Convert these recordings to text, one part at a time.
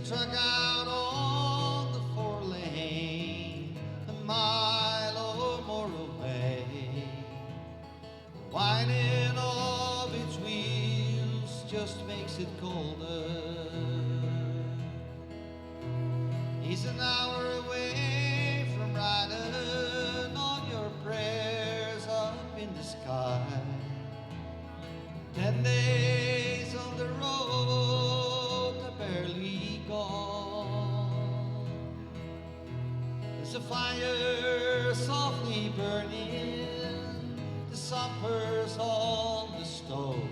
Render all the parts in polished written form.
truck out on the 4-lane, a mile or more away. The whining of its wheels just makes it colder. He's an hour away from riding on your prayers up in the sky. 10 days on the road, barely gone. There's a fire softly burning, the supper's on the stove.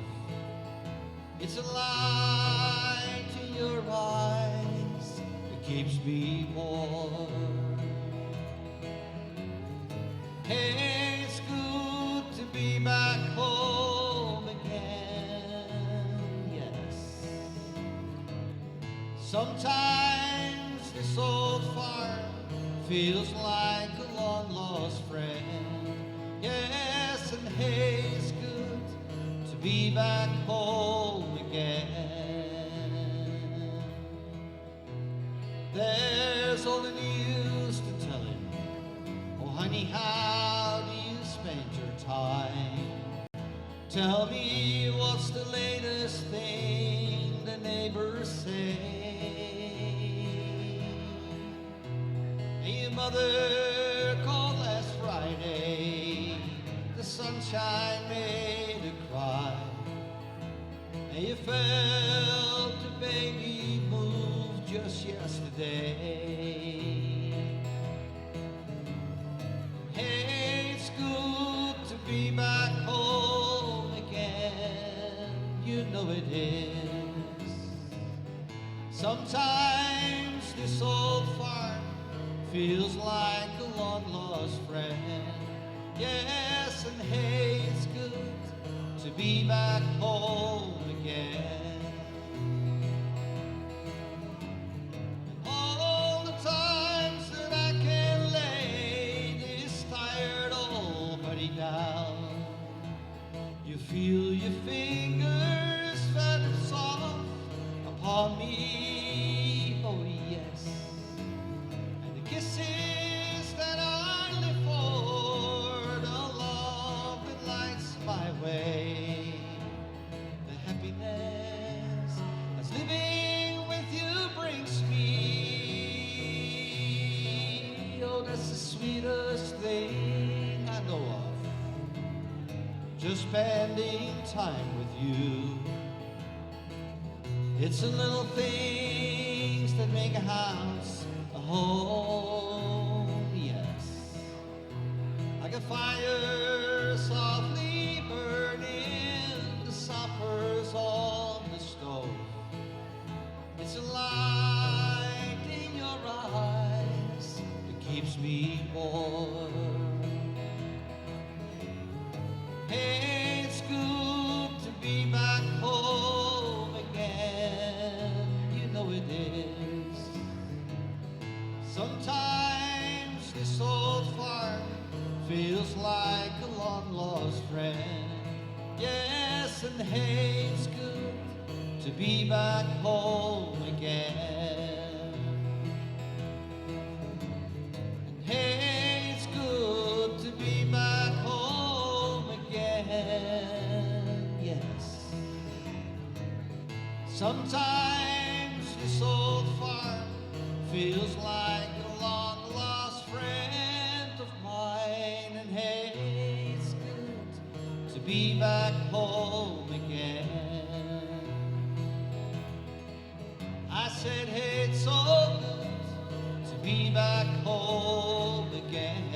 It's a light in your eyes that keeps me warm. Hey, it's good to be back home again, yes. Sometimes this old farm feels like a long-lost friend. Yes, and hey, it's good to be back home again. There's all the news to tell him. Oh, honey, how do you spend your time? Tell me what's the latest thing the neighbors say. Hey, your mother called last Friday. The sunshine made her cry. And you felt the baby move just yesterday. Hey, it's good to be back home again. You know it is. Sometimes this old farm feels like a long-lost friend. Yes, and hey, it's good to be back home again. All the times that I can lay this tired old body down, you feel your fingers fat and soft upon me, oh yes. And the kisses that I live for, the love that lights my way, the happiness that's living with you brings me. Oh, that's the sweetest thing I know of, just spending time with you. It's the little things that make a house a home, yes. Like a fire softly burning, the supper's on the stove. It's a light in your eyes that keeps me warm. Hey, it's good to be back home again. You know it is. Sometimes this old farm feels like a long-lost friend. Yes, and hey, it's good to be back home again. And hey, it's good to be back home again, yes. Sometimes this old farm feels like a long-lost friend of mine. And hey, it's good to be back home again. I said, hey, it's so good to be back home again.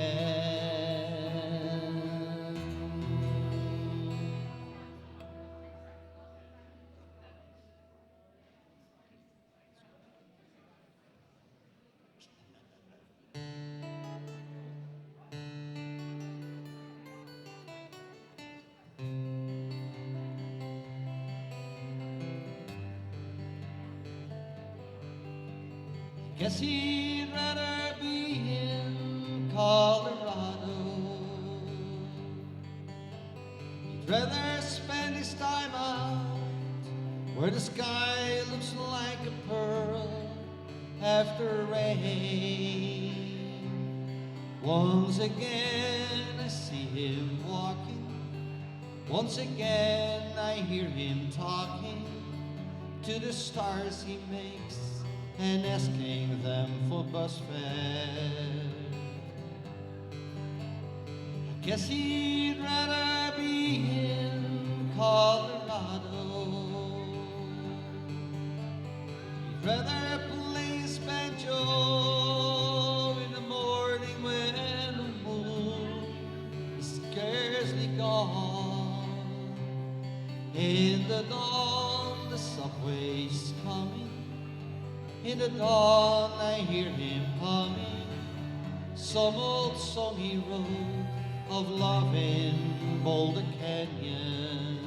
Guess he'd rather be in Colorado. He'd rather spend time out where the sky looks like a pearl after rain. Once again I see him walking, once again I hear him talking to the stars he makes and asking them for bus fare. I guess he'd rather be in Colorado. He'd rather play his banjo in the morning when the moon is scarcely gone. In the dawn, the subway's coming. In the dawn, I hear him humming some old song he wrote of love in Boulder Canyon.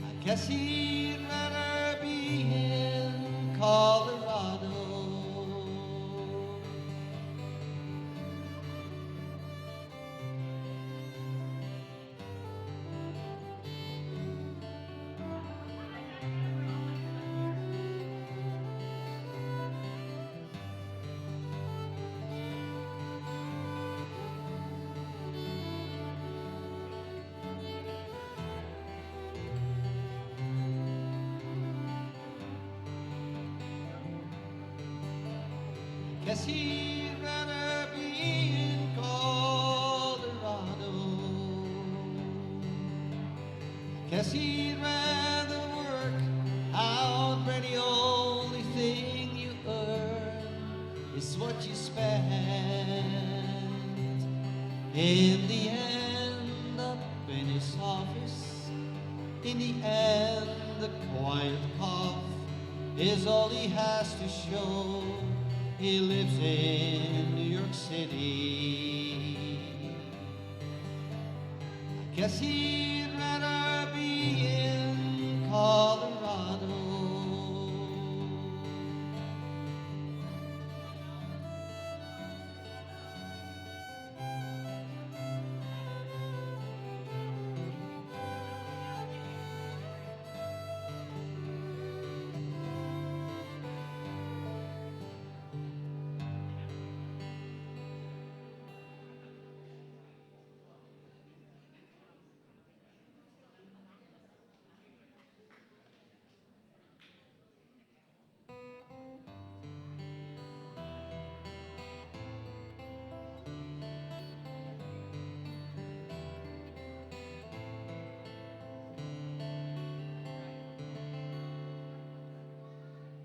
I guess he'd rather be in Colorado. Guess he'd rather be in Colorado. Guess he'd rather work out where the only thing you earn is what you spend. In the end, up in his office, in the end, the quiet cough is all he has to show. He lives in New York City. I guess he'd rather be in Colorado.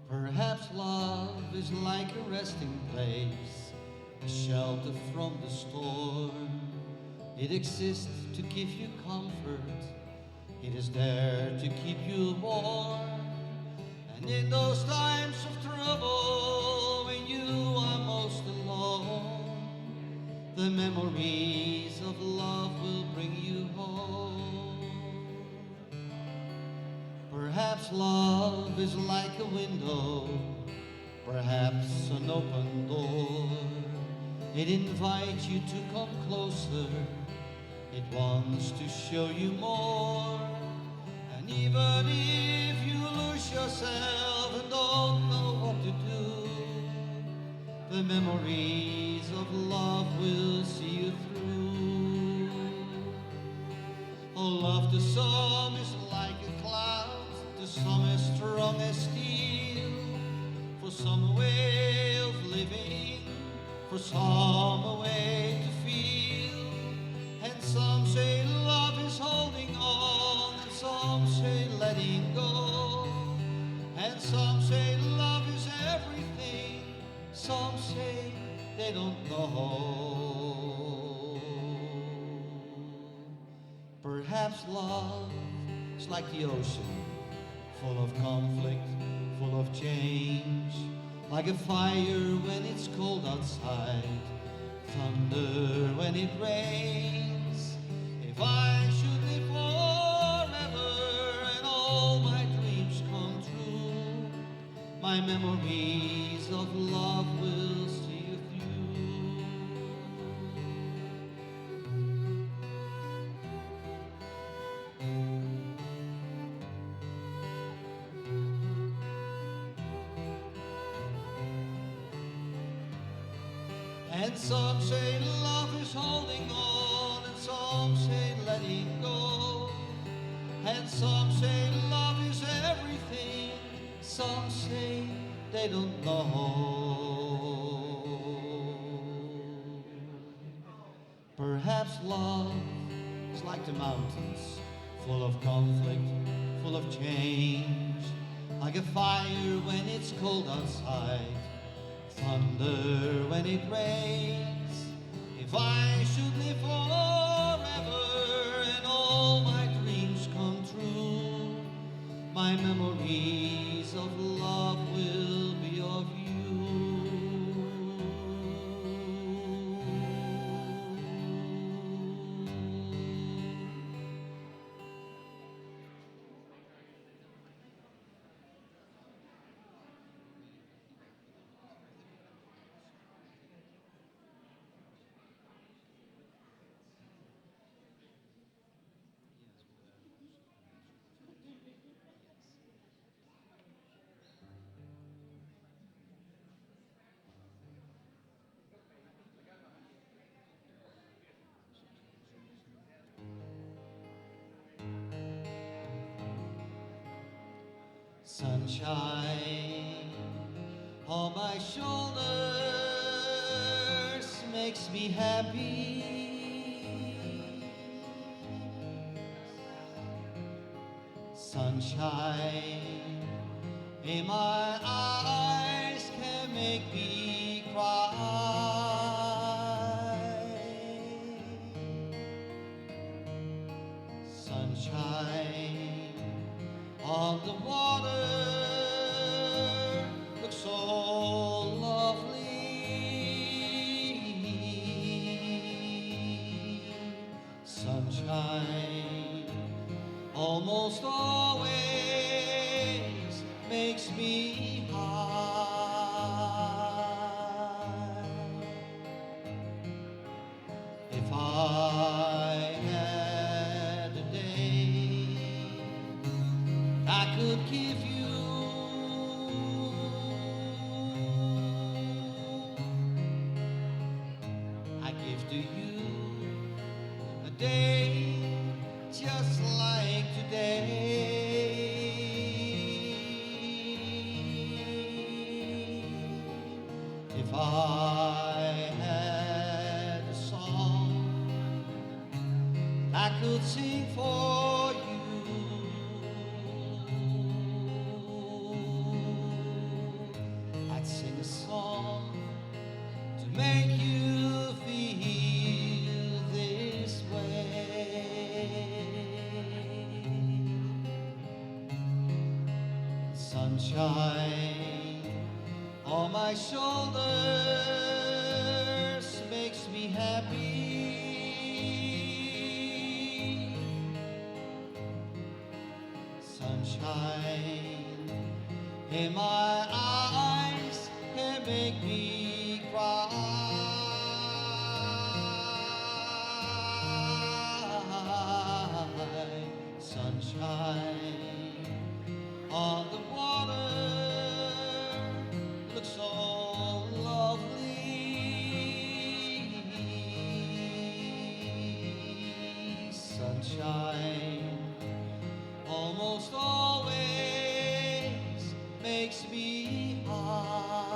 Perhaps love is like a resting place, a shelter from the storm. It exists to give you comfort. It is there to keep you warm. And in those times of trouble, when you are most alone, the memories of love will bring you home. Perhaps love is like a window, perhaps an open door. It invites you to come closer, it wants to show you more. And even if you lose yourself and don't know what to do, the memories of love will see you through. Oh, love to some is like a cloud, to some as strong as steel. For some a way of living, for some a way to feel. And some say love is holding on, and some say letting go. And some say love is everything, some say they don't know. Perhaps love is like the ocean, full of conflict, full of change. Like a fire when it's cold outside, thunder when it rains. If I should live forever and all my dreams come true, my memories of love will see you through. And some say love is holding on, and some say letting go. And some say love is everything, some say they don't know. Perhaps love is like the mountains, full of conflict, full of change, like a fire when it's cold outside, thunder when it rains. If I should live forever and all my dreams come true, my memories of love will be of you. Sunshine on my shoulders makes me happy. Sunshine in my eyes can make me cry. Sunshine on the water looks so lovely. Sunshine almost always makes me high. If I had a day I could give you, I give to you a day just like today. If I had a song I could sing for you, I'd sing a song to make you feel this way. Sunshine on my shoulders makes me happy. Sunshine in my eyes can make me cry. Sunshine on the water looks so lovely. Sunshine almost always makes me high.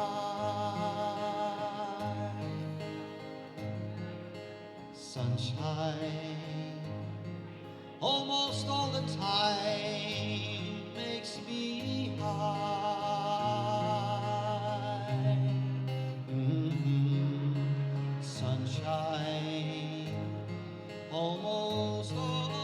Sunshine almost all the time makes me high. Sunshine almost always.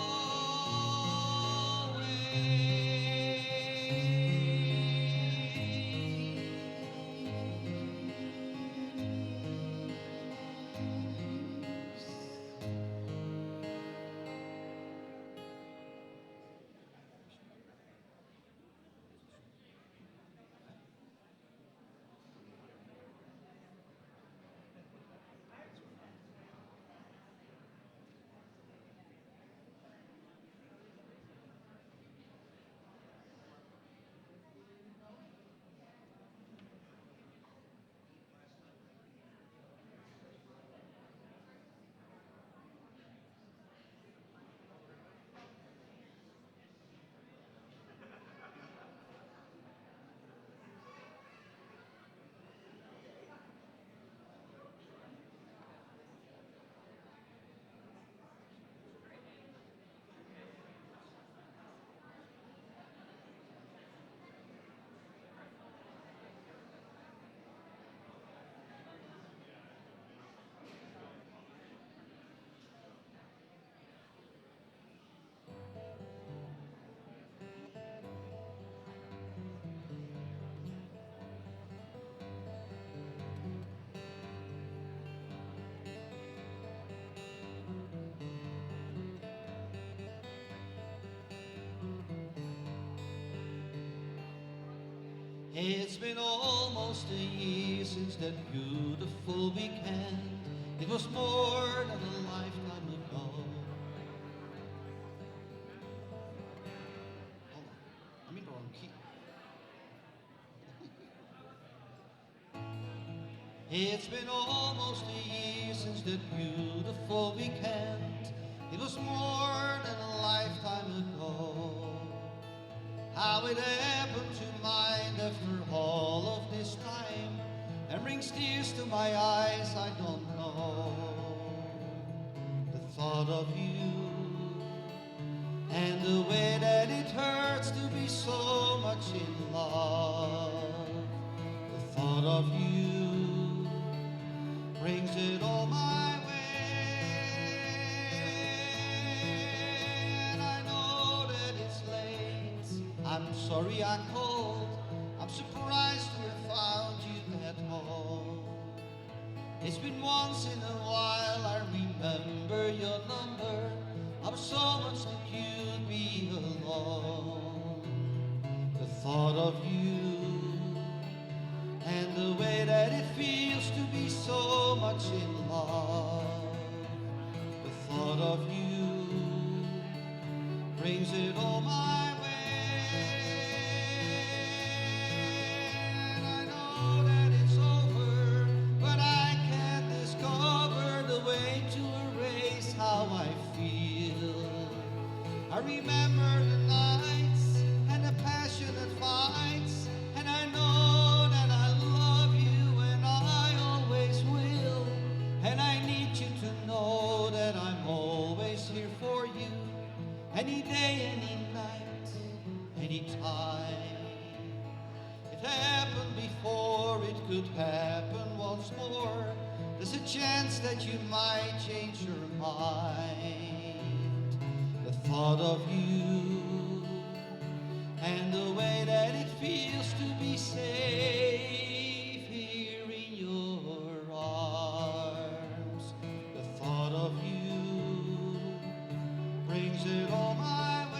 It's been almost a year since that beautiful weekend. It was more than a lifetime ago. Hold on, I'm in the wrong key. It's been almost a year since that beautiful weekend. It was more than a lifetime ago. How it happened to mind after all of this time and brings tears to my eyes, I don't know. The thought of you and the way that it hurts to be so much in love. The thought of you brings it all my way. And I know that it's late. I'm sorry I called. I'm surprised to have found you at home. It's been once in a while I remember your number. I was so much that you'd be alone. The thought of you and the way that it feels to be so much in love. The thought of you brings it all my way. And I know that it's over, but I can't discover the way to erase how I feel. I remember the nights and the passionate fights, and I know that I love you and I always will. And I need you to know that I'm always here for you, any day, any night, any time. It happened before, it could happen once more. There's a chance that you might change your mind. The thought of you and the way that it feels to be safe here in your arms. The thought of you brings it all my way.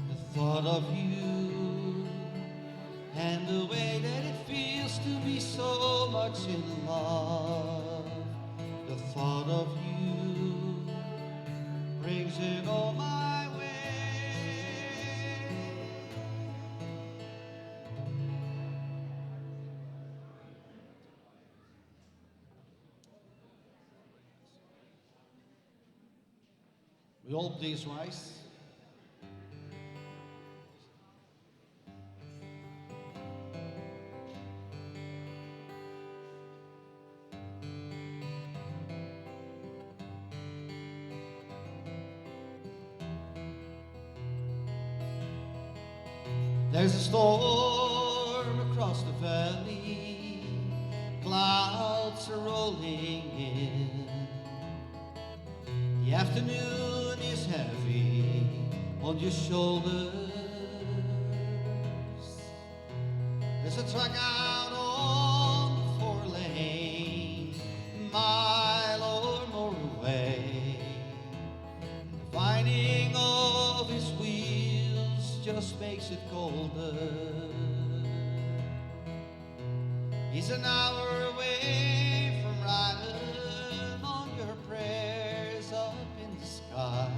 The thought of you and the way that it feels to be so much in love. The thought of you brings it all my way. We all please rise. There's a storm across the valley, clouds are rolling in. The afternoon is heavy on your shoulders. There's a truck out on the 4-lane, a mile or more away. The whining of his wheels just makes it colder. He's an hour away from riding on your prayers up in the sky.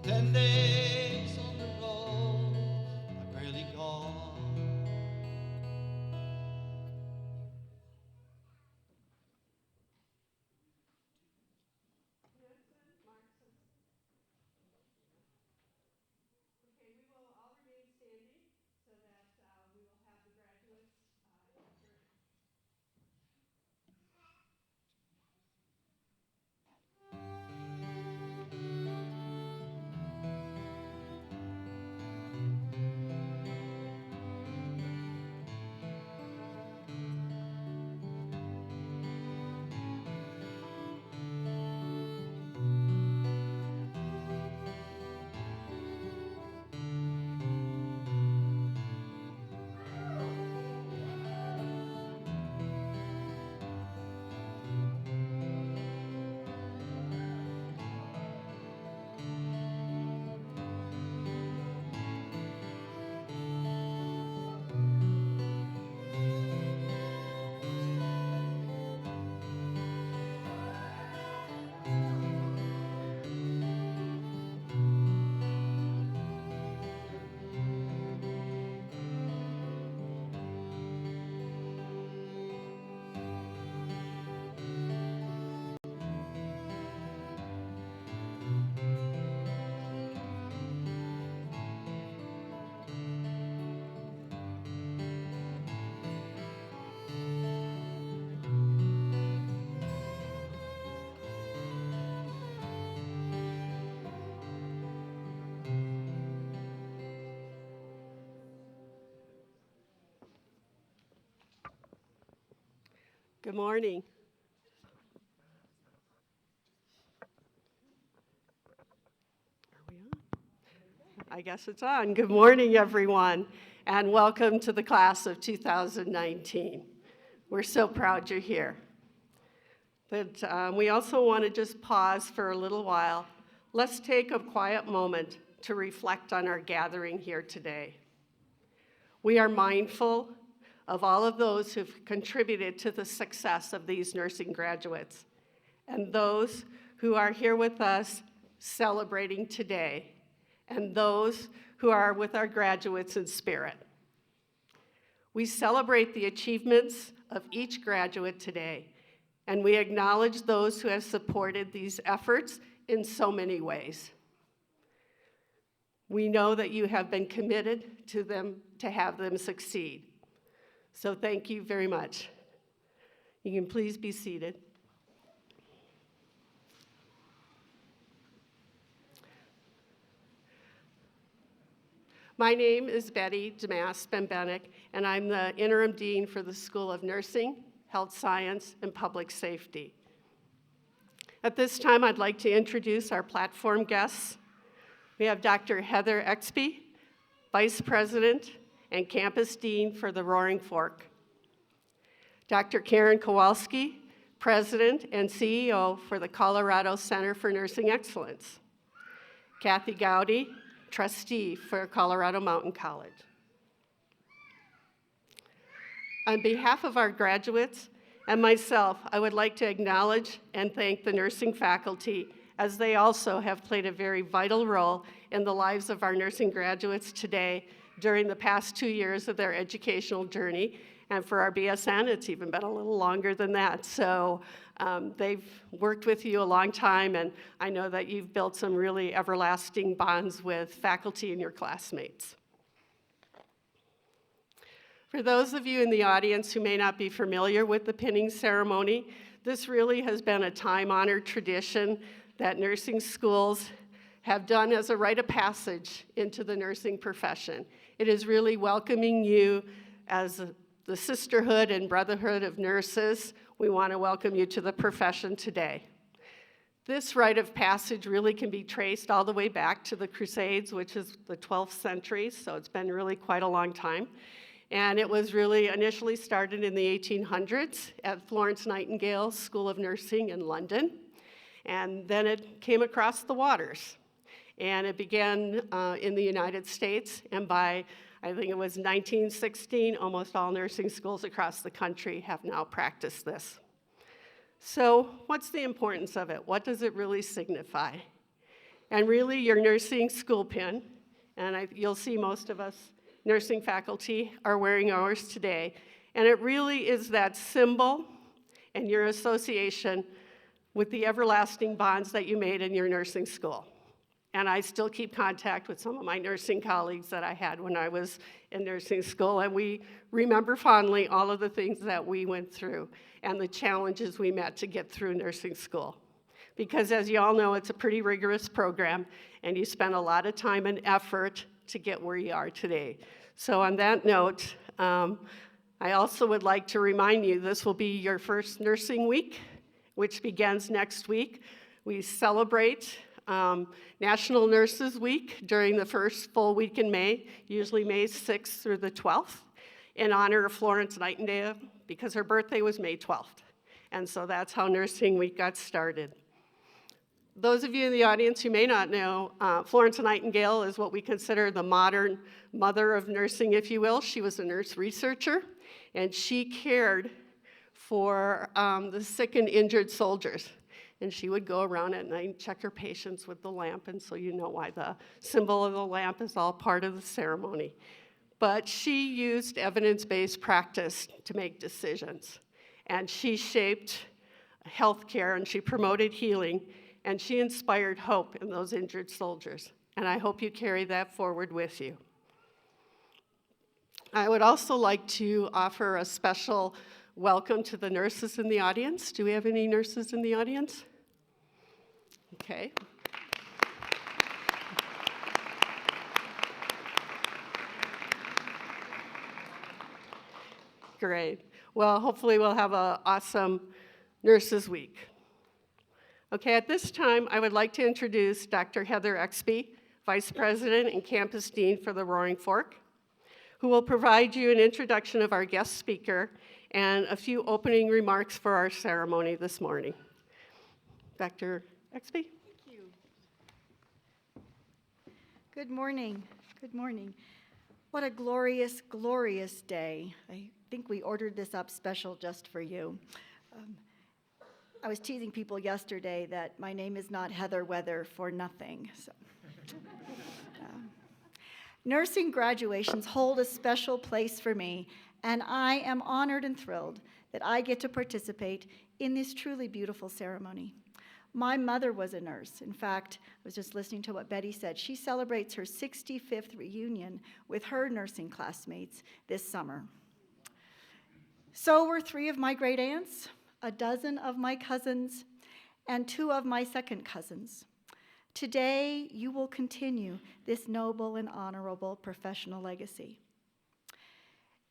10 days on the road, I'm barely gone. Good morning. Are we on? I guess it's on. Good morning, everyone, and welcome to the class of 2019. We're so proud you're here. But we also want to just pause for a little while. Let's take a quiet moment to reflect on our gathering here today. We are mindful of all of those who've contributed to the success of these nursing graduates, and those who are here with us celebrating today, and those who are with our graduates in spirit. We celebrate the achievements of each graduate today, and we acknowledge those who have supported these efforts in so many ways. We know that you have been committed to them to have them succeed. So thank you very much. You can please be seated. My name is Betty Damas Bembenek, and I'm the interim dean for the School of Nursing, Health Science, and Public Safety. At this time, I'd like to introduce our platform guests. We have Dr. Heather Exby, Vice President and Campus Dean for the Roaring Fork. Dr. Karen Kowalski, President and CEO for the Colorado Center for Nursing Excellence. Kathy Gowdy, Trustee for Colorado Mountain College. On behalf of our graduates and myself, I would like to acknowledge and thank the nursing faculty, as they also have played a very vital role in the lives of our nursing graduates today during the past 2 years of their educational journey. And for our BSN, it's even been a little longer than that. So they've worked with you a long time, and I know that you've built some really everlasting bonds with faculty and your classmates. For those of you in the audience who may not be familiar with the pinning ceremony, this really has been a time-honored tradition that nursing schools have done as a rite of passage into the nursing profession. It is really welcoming you as the sisterhood and brotherhood of nurses. We want to welcome you to the profession today. This rite of passage really can be traced all the way back to the Crusades, which is the 12th century, so it's been really quite a long time. And it was really initially started in the 1800s at Florence Nightingale School of Nursing in London. And then it came across the waters. And it began in the United States, and by, I think it was 1916, almost all nursing schools across the country have now practiced this. So what's the importance of it? What does it really signify? And really, your nursing school pin, and you'll see most of us nursing faculty are wearing ours today, and it really is that symbol and your association with the everlasting bonds that you made in your nursing school. And I still keep contact with some of my nursing colleagues that I had when I was in nursing school, and we remember fondly all of the things that we went through and the challenges we met to get through nursing school. Because as you all know, it's a pretty rigorous program, and you spend a lot of time and effort to get where you are today. So on that note, I also would like to remind you this will be your first nursing week, which begins next week. We celebrate National Nurses Week during the first full week in May, usually May 6th through the 12th, in honor of Florence Nightingale, because her birthday was May 12th. And so that's how Nursing Week got started. Those of you in the audience who may not know, Florence Nightingale is what we consider the modern mother of nursing, if you will. She was a nurse researcher, and she cared for the sick and injured soldiers. And she would go around at night and check her patients with the lamp, and so you know why the symbol of the lamp is all part of the ceremony. But she used evidence-based practice to make decisions, and she shaped healthcare, and she promoted healing, and she inspired hope in those injured soldiers. And I hope you carry that forward with you. I would also like to offer a special welcome to the nurses in the audience. Do we have any nurses in the audience? Okay. Great. well, hopefully we'll have an awesome Nurses Week. Okay, at this time, I would like to introduce Dr. Heather Exby, Vice President and Campus Dean for the Roaring Fork, who will provide you an introduction of our guest speaker and a few opening remarks for our ceremony this morning. Dr. Exby? Thank you. Good morning. Good morning. What a glorious, glorious day. I think we ordered this up special just for you. I was teasing people yesterday that my name is not Heather Weather for nothing. So. Nursing graduations hold a special place for me, and I am honored and thrilled that I get to participate in this truly beautiful ceremony. My mother was a nurse. In fact, I was just listening to what Betty said. She celebrates her 65th reunion with her nursing classmates this summer. So were 3 of my great aunts, a dozen of my cousins, and 2 of my second cousins. Today, you will continue this noble and honorable professional legacy.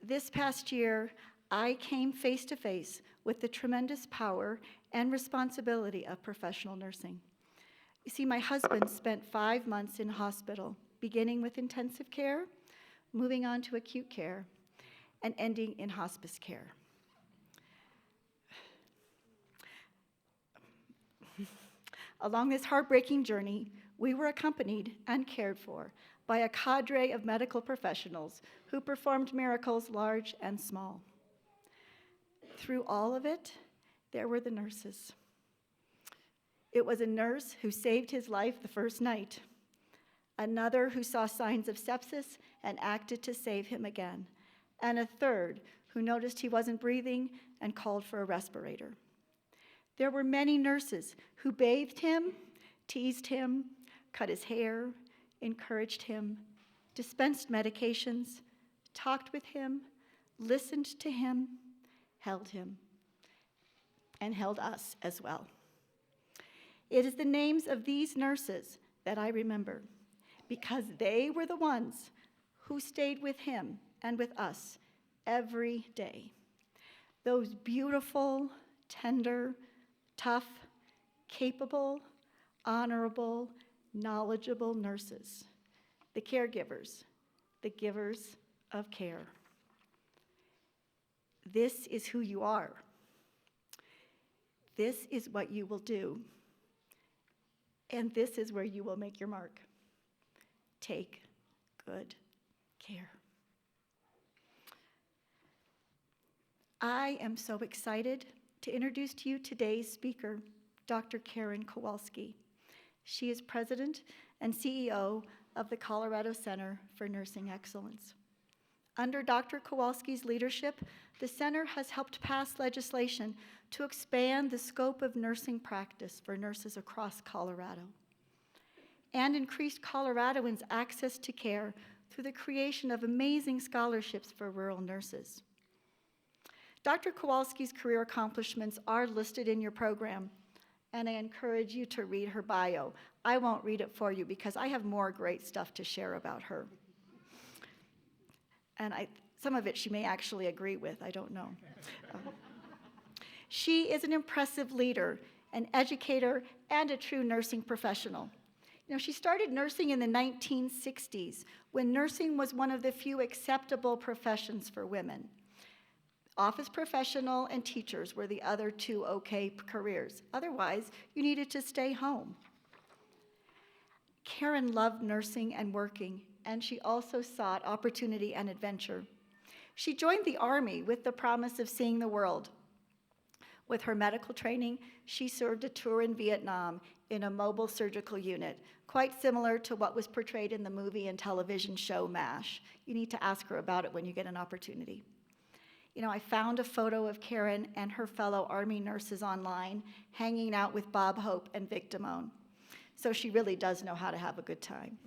This past year, I came face to face with the tremendous power and responsibility of professional nursing. You see, my husband spent 5 months in hospital, beginning with intensive care, moving on to acute care, and ending in hospice care. Along this heartbreaking journey, we were accompanied and cared for by a cadre of medical professionals who performed miracles large and small. Through all of it, there were the nurses. It was a nurse who saved his life the first night, another who saw signs of sepsis and acted to save him again, and a third who noticed he wasn't breathing and called for a respirator. There were many nurses who bathed him, teased him, cut his hair, encouraged him, dispensed medications, talked with him, listened to him, held him, and held us as well. It is the names of these nurses that I remember because they were the ones who stayed with him and with us every day. Those beautiful, tender, tough, capable, honorable, knowledgeable nurses, the caregivers, the givers of care. This is who you are. This is what you will do. And this is where you will make your mark. Take good care. I am so excited to introduce to you today's speaker, Dr. Karen Kowalski. She is president and CEO of the Colorado Center for Nursing Excellence. Under Dr. Kowalski's leadership, the center has helped pass legislation to expand the scope of nursing practice for nurses across Colorado and increased Coloradoans' access to care through the creation of amazing scholarships for rural nurses. Dr. Kowalski's career accomplishments are listed in your program, and I encourage you to read her bio. I won't read it for you because I have more great stuff to share about her. And some of it she may actually agree with, I don't know. She is an impressive leader, an educator, and a true nursing professional. You know, she started nursing in the 1960s when nursing was one of the few acceptable professions for women. Office professional and teachers were the other 2 okay careers. Otherwise, you needed to stay home. Karen loved nursing and working, and she also sought opportunity and adventure. She joined the Army with the promise of seeing the world. With her medical training, she served a tour in Vietnam in a mobile surgical unit, quite similar to what was portrayed in the movie and television show MASH. You need to ask her about it when you get an opportunity. You know, I found a photo of Karen and her fellow Army nurses online, hanging out with Bob Hope and Vic Damone. So she really does know how to have a good time.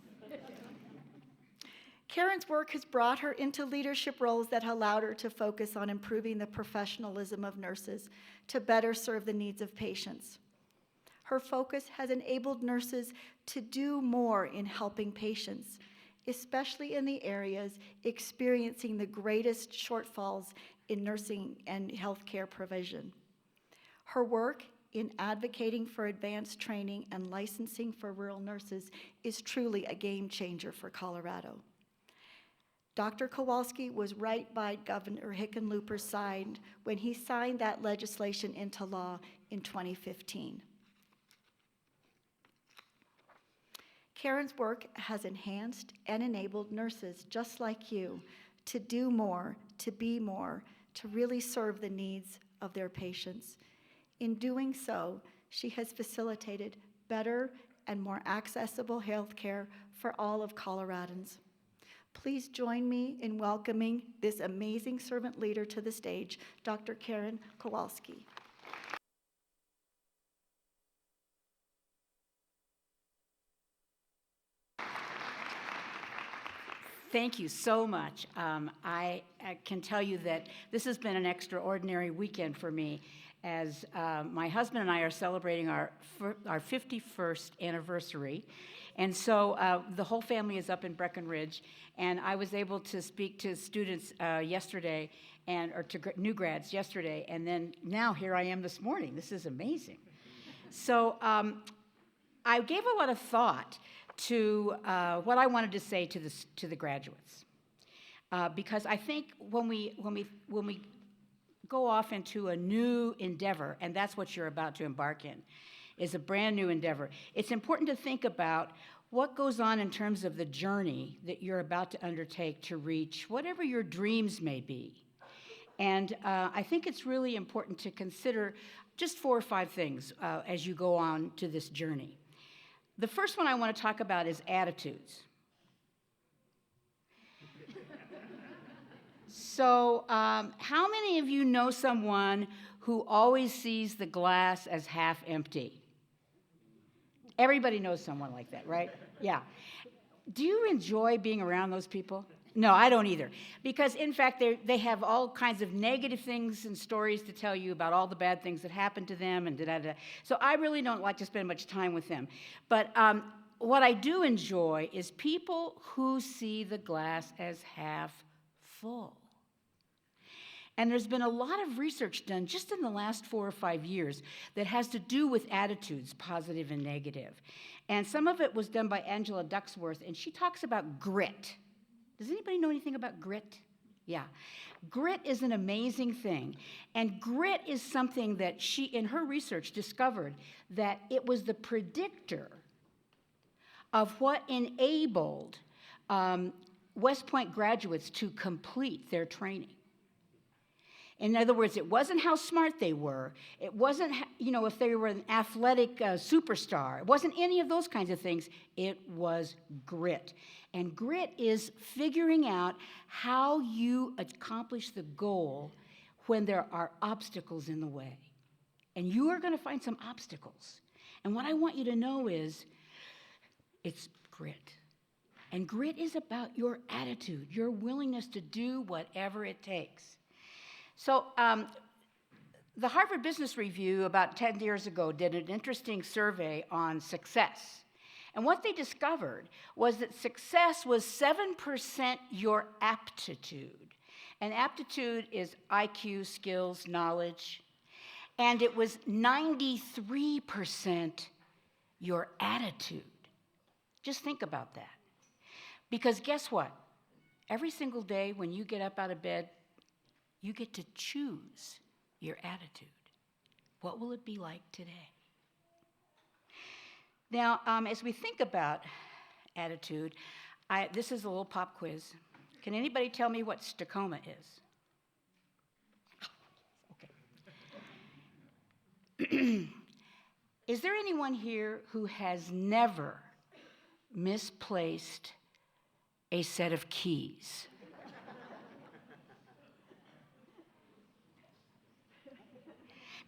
Karen's work has brought her into leadership roles that allowed her to focus on improving the professionalism of nurses to better serve the needs of patients. Her focus has enabled nurses to do more in helping patients, especially in the areas experiencing the greatest shortfalls in nursing and healthcare provision. Her work in advocating for advanced training and licensing for rural nurses is truly a game changer for Colorado. Dr. Kowalski was right by Governor Hickenlooper's side when he signed that legislation into law in 2015. Karen's work has enhanced and enabled nurses just like you to do more, to be more, to really serve the needs of their patients. In doing so, she has facilitated better and more accessible health care for all of Coloradans. Please join me in welcoming this amazing servant leader to the stage, Dr. Karen Kowalski. Thank you so much. I can tell you that this has been an extraordinary weekend for me, as my husband and I are celebrating our 51st anniversary. And so the whole family is up in Breckenridge, and I was able to speak to students yesterday, or to new grads yesterday, and then now here I am this morning. This is amazing. So I gave a lot of thought to what I wanted to say to the graduates, because I think when we go off into a new endeavor, and that's what you're about to embark in, is a brand new endeavor, it's important to think about what goes on in terms of the journey that you're about to undertake to reach whatever your dreams may be. And I think it's really important to consider just 4 or 5 things as you go on to this journey. The first one I want to talk about is attitudes. So, how many of you know someone who always sees the glass as half empty? Everybody knows someone like that, right? Yeah. Do you enjoy being around those people? No, I don't either. Because, in fact, they have all kinds of negative things and stories to tell you about all the bad things that happened to them and da-da-da. So I really don't like to spend much time with them. But what I do enjoy is people who see the glass as half full. And there's been a lot of research done just in the last 4 or 5 years that has to do with attitudes, positive and negative. And some of it was done by Angela Duckworth, and she talks about grit. Does anybody know anything about grit? Yeah. Grit is an amazing thing. And grit is something that she, in her research, discovered that it was the predictor of what enabled West Point graduates to complete their training. In other words, it wasn't how smart they were. It wasn't, if they were an athletic superstar. It wasn't any of those kinds of things. It was grit. And grit is figuring out how you accomplish the goal when there are obstacles in the way. And you are going to find some obstacles. And what I want you to know is it's grit. And grit is about your attitude, your willingness to do whatever it takes. So the Harvard Business Review about 10 years ago did an interesting survey on success. And what they discovered was that success was 7% your aptitude. And aptitude is IQ, skills, knowledge. And it was 93% your attitude. Just think about that. Because guess what? Every single day when you get up out of bed, you get to choose your attitude. What will it be like today? Now, as we think about attitude, this is a little pop quiz. Can anybody tell me what stachoma is? Okay. Is there anyone here who has never misplaced a set of keys?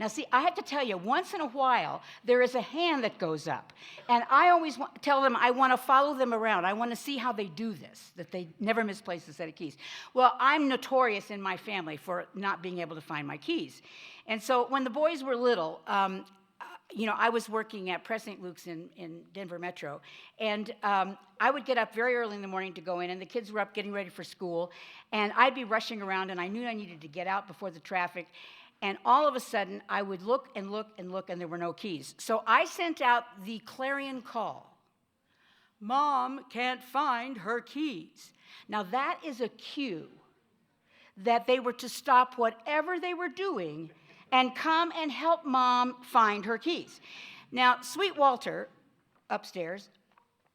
Now, see, I have to tell you, once in a while, there is a hand that goes up. And I always tell them I want to follow them around. I want to see how they do this, that they never misplace a set of keys. Well, I'm notorious in my family for not being able to find my keys. And so when the boys were little, I was working at Press St. Luke's in Denver Metro, and I would get up very early in the morning to go in, and the kids were up getting ready for school, and I'd be rushing around, and I knew I needed to get out before the traffic, and all of a sudden, I would look and look and look, and there were no keys. So I sent out the clarion call. Mom can't find her keys. Now that is a cue that they were to stop whatever they were doing and come and help Mom find her keys. Now, sweet Walter upstairs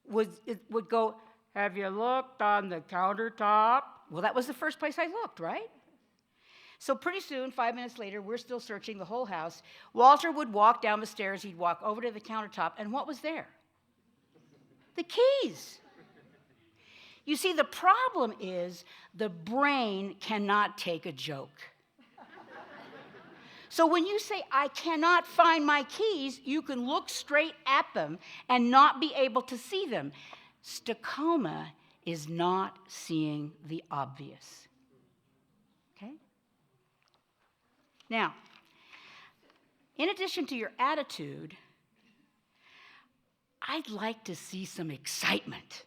would go, "Have you looked on the countertop?" Well, that was the first place I looked, right? So pretty soon, 5 minutes later, we're still searching the whole house. Walter would walk down the stairs, he'd walk over to the countertop, and what was there? The keys. You see, the problem is the brain cannot take a joke. So when you say, "I cannot find my keys," you can look straight at them and not be able to see them. Stachoma is not seeing the obvious. Okay? Now, in addition to your attitude, I'd like to see some excitement.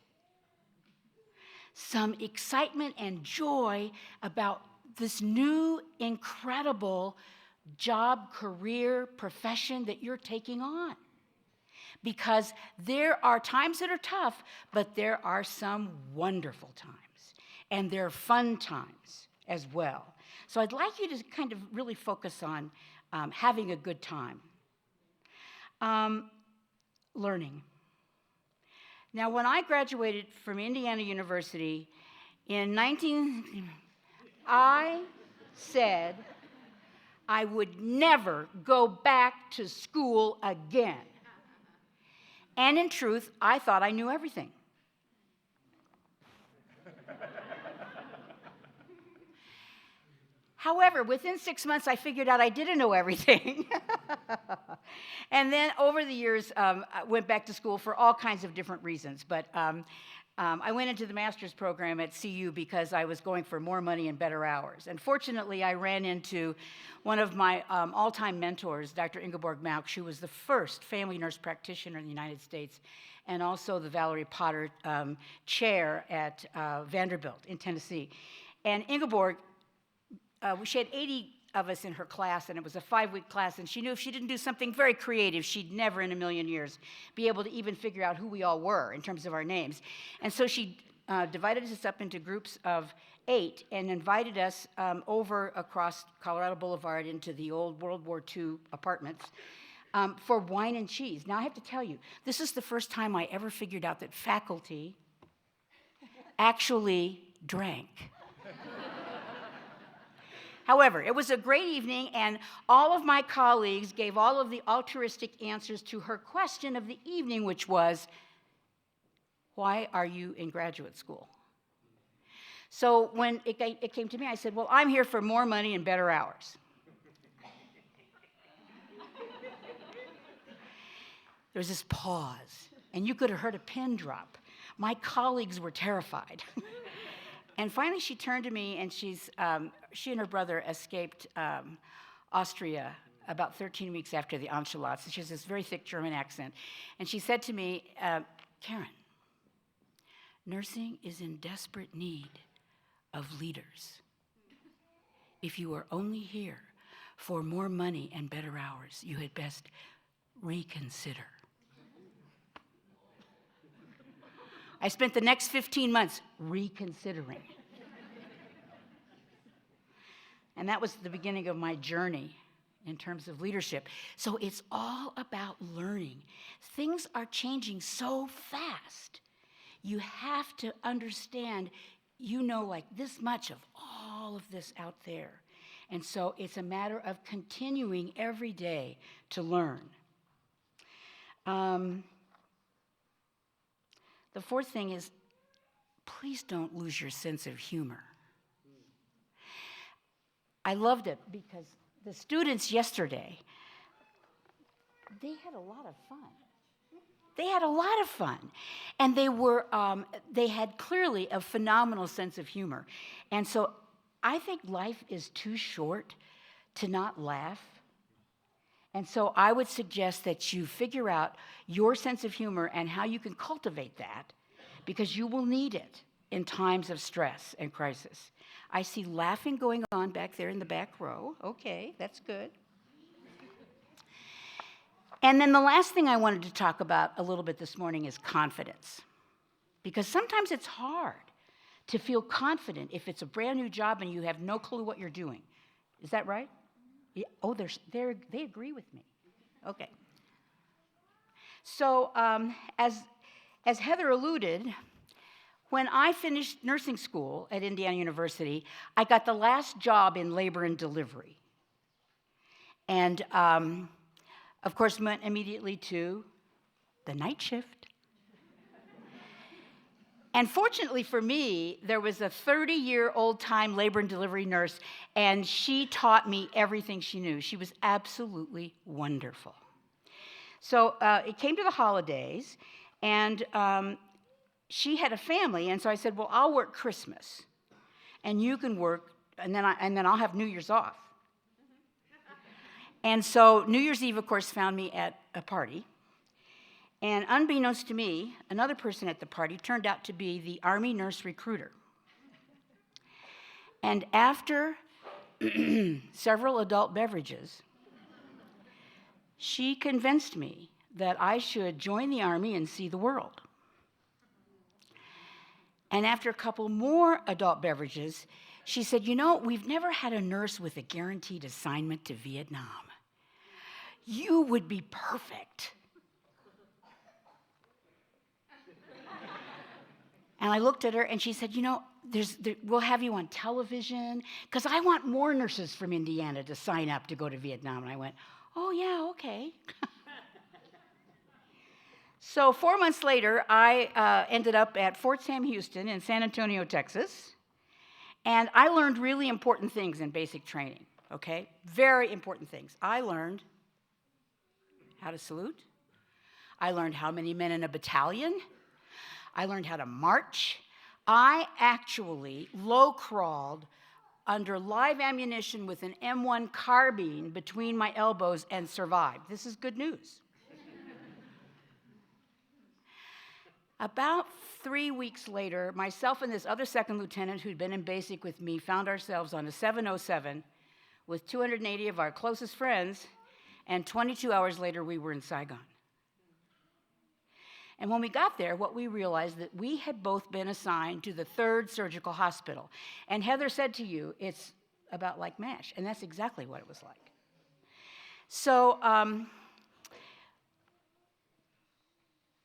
Some excitement and joy about this new, incredible job, career, profession that you're taking on. Because there are times that are tough, but there are some wonderful times. And there are fun times as well. So I'd like you to kind of really focus on having a good time. Learning. Now, when I graduated from Indiana University I said I would never go back to school again. And in truth, I thought I knew everything. However, within 6 months, I figured out I didn't know everything. And then over the years, I went back to school for all kinds of different reasons. But I went into the master's program at CU because I was going for more money and better hours. And fortunately, I ran into one of my all-time mentors, Dr. Ingeborg Mauch, who was the first family nurse practitioner in the United States, and also the Valerie Potter chair at Vanderbilt in Tennessee. And Ingeborg, she had 80 of us in her class, and it was a 5-week class, and she knew if she didn't do something very creative, she'd never in a million years be able to even figure out who we all were in terms of our names. And so she divided us up into groups of 8 and invited us over across Colorado Boulevard into the old World War II apartments for wine and cheese. Now, I have to tell you, this is the first time I ever figured out that faculty actually drank. However, it was a great evening, and all of my colleagues gave all of the altruistic answers to her question of the evening, which was, "Why are you in graduate school?" So when it came to me, I said, "Well, I'm here for more money and better hours." There was this pause, and you could have heard a pin drop. My colleagues were terrified. And finally, she turned to me, and she and her brother escaped Austria about 13 weeks after the Anschluss. She has this very thick German accent. And she said to me, "Karen, nursing is in desperate need of leaders. If you are only here for more money and better hours, you had best reconsider." I spent the next 15 months reconsidering. And that was the beginning of my journey in terms of leadership. So it's all about learning. Things are changing so fast. You have to understand, like this much of all of this out there. And so it's a matter of continuing every day to learn. The fourth thing is, please don't lose your sense of humor. I loved it because the students yesterday, they had a lot of fun. They had a lot of fun. And they had clearly a phenomenal sense of humor. And so I think life is too short to not laugh And so I would suggest that you figure out your sense of humor and how you can cultivate that, because you will need it in times of stress and crisis. I see laughing going on back there in the back row. Okay, that's good. And then the last thing I wanted to talk about a little bit this morning is confidence. Because sometimes it's hard to feel confident if it's a brand new job and you have no clue what you're doing. Is that right? Yeah. Oh, they agree with me. Okay. So as Heather alluded, when I finished nursing school at Indiana University, I got the last job in labor and delivery. And of course, went immediately to the night shift. And fortunately for me, there was a 30-year-old-time labor and delivery nurse, and she taught me everything she knew. She was absolutely wonderful. So it came to the holidays, and she had a family, and so I said, well, I'll work Christmas, and you can work, and then I'll have New Year's off. And so New Year's Eve, of course, found me at a party. And unbeknownst to me, another person at the party turned out to be the Army nurse recruiter. And after several adult beverages, she convinced me that I should join the Army and see the world. And after a couple more adult beverages, she said, you know, we've never had a nurse with a guaranteed assignment to Vietnam. You would be perfect. And I looked at her, and she said, you know, we'll have you on television, because I want more nurses from Indiana to sign up to go to Vietnam. And I went, oh, yeah, okay. So 4 months later, I ended up at Fort Sam Houston in San Antonio, Texas. And I learned really important things in basic training, okay? Very important things. I learned how to salute. I learned how many men in a battalion. I learned how to march. I actually low-crawled under live ammunition with an M1 carbine between my elbows and survived. This is good news. About 3 weeks later, myself and this other second lieutenant who'd been in basic with me found ourselves on a 707 with 280 of our closest friends, and 22 hours later, we were in Saigon. And when we got there, what we realized that we had both been assigned to the 3rd Surgical Hospital. And Heather said to you, it's about like MASH, and that's exactly what it was like. So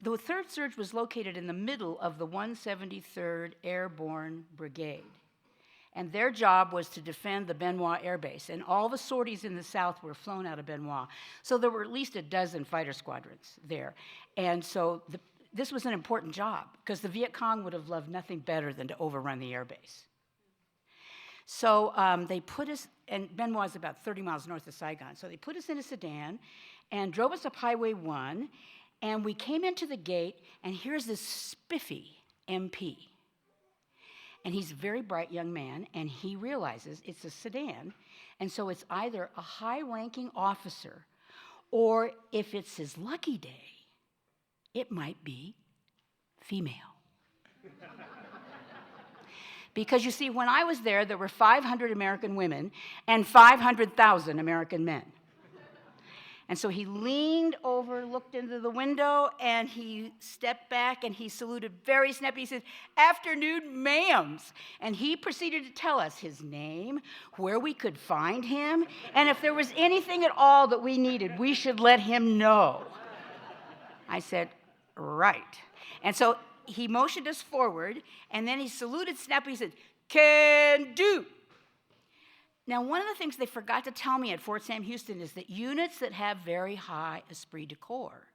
the 3rd Surge was located in the middle of the 173rd Airborne Brigade. And their job was to defend the Benoit Air Base. And all the sorties in the South were flown out of Benoit. So there were at least a dozen fighter squadrons there. And so this was an important job, because the Viet Cong would have loved nothing better than to overrun the air base. So they put us, and Benoit is about 30 miles north of Saigon. So they put us in a sedan and drove us up Highway 1. And we came into the gate, and here's this spiffy MP. And he's a very bright young man, and he realizes it's a sedan, and so it's either a high-ranking officer, or if it's his lucky day, it might be female. Because you see, when I was there were 500 American women and 500,000 American men. And so he leaned over, looked into the window, and he stepped back, and he saluted very snappy. He said, "Afternoon, ma'ams." And he proceeded to tell us his name, where we could find him, and if there was anything at all that we needed, we should let him know. I said, right. And so he motioned us forward, and then he saluted snappy. He said, "Can do." Now, one of the things they forgot to tell me at Fort Sam Houston is that units that have very high esprit de corps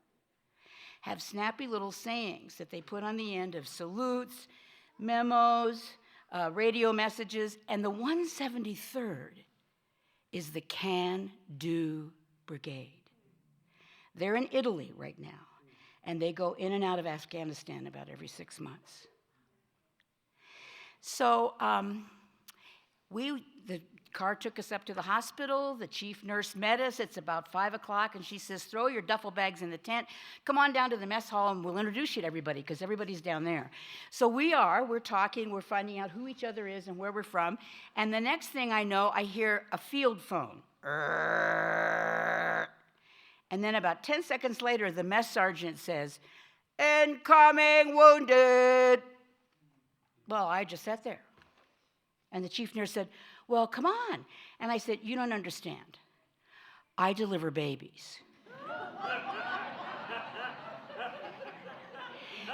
have snappy little sayings that they put on the end of salutes, memos, radio messages, and the 173rd is the Can-Do Brigade. They're in Italy right now, and they go in and out of Afghanistan about every 6 months. So, The car took us up to the hospital. The chief nurse met us. It's about 5 o'clock, and she says, throw your duffel bags in the tent. Come on down to the mess hall, and we'll introduce you to everybody, because everybody's down there. So we're talking, we're finding out who each other is and where we're from. And the next thing I know, I hear a field phone. And then about 10 seconds later, the mess sergeant says, incoming wounded. Well, I just sat there. And the chief nurse said, well, come on. And I said, you don't understand. I deliver babies.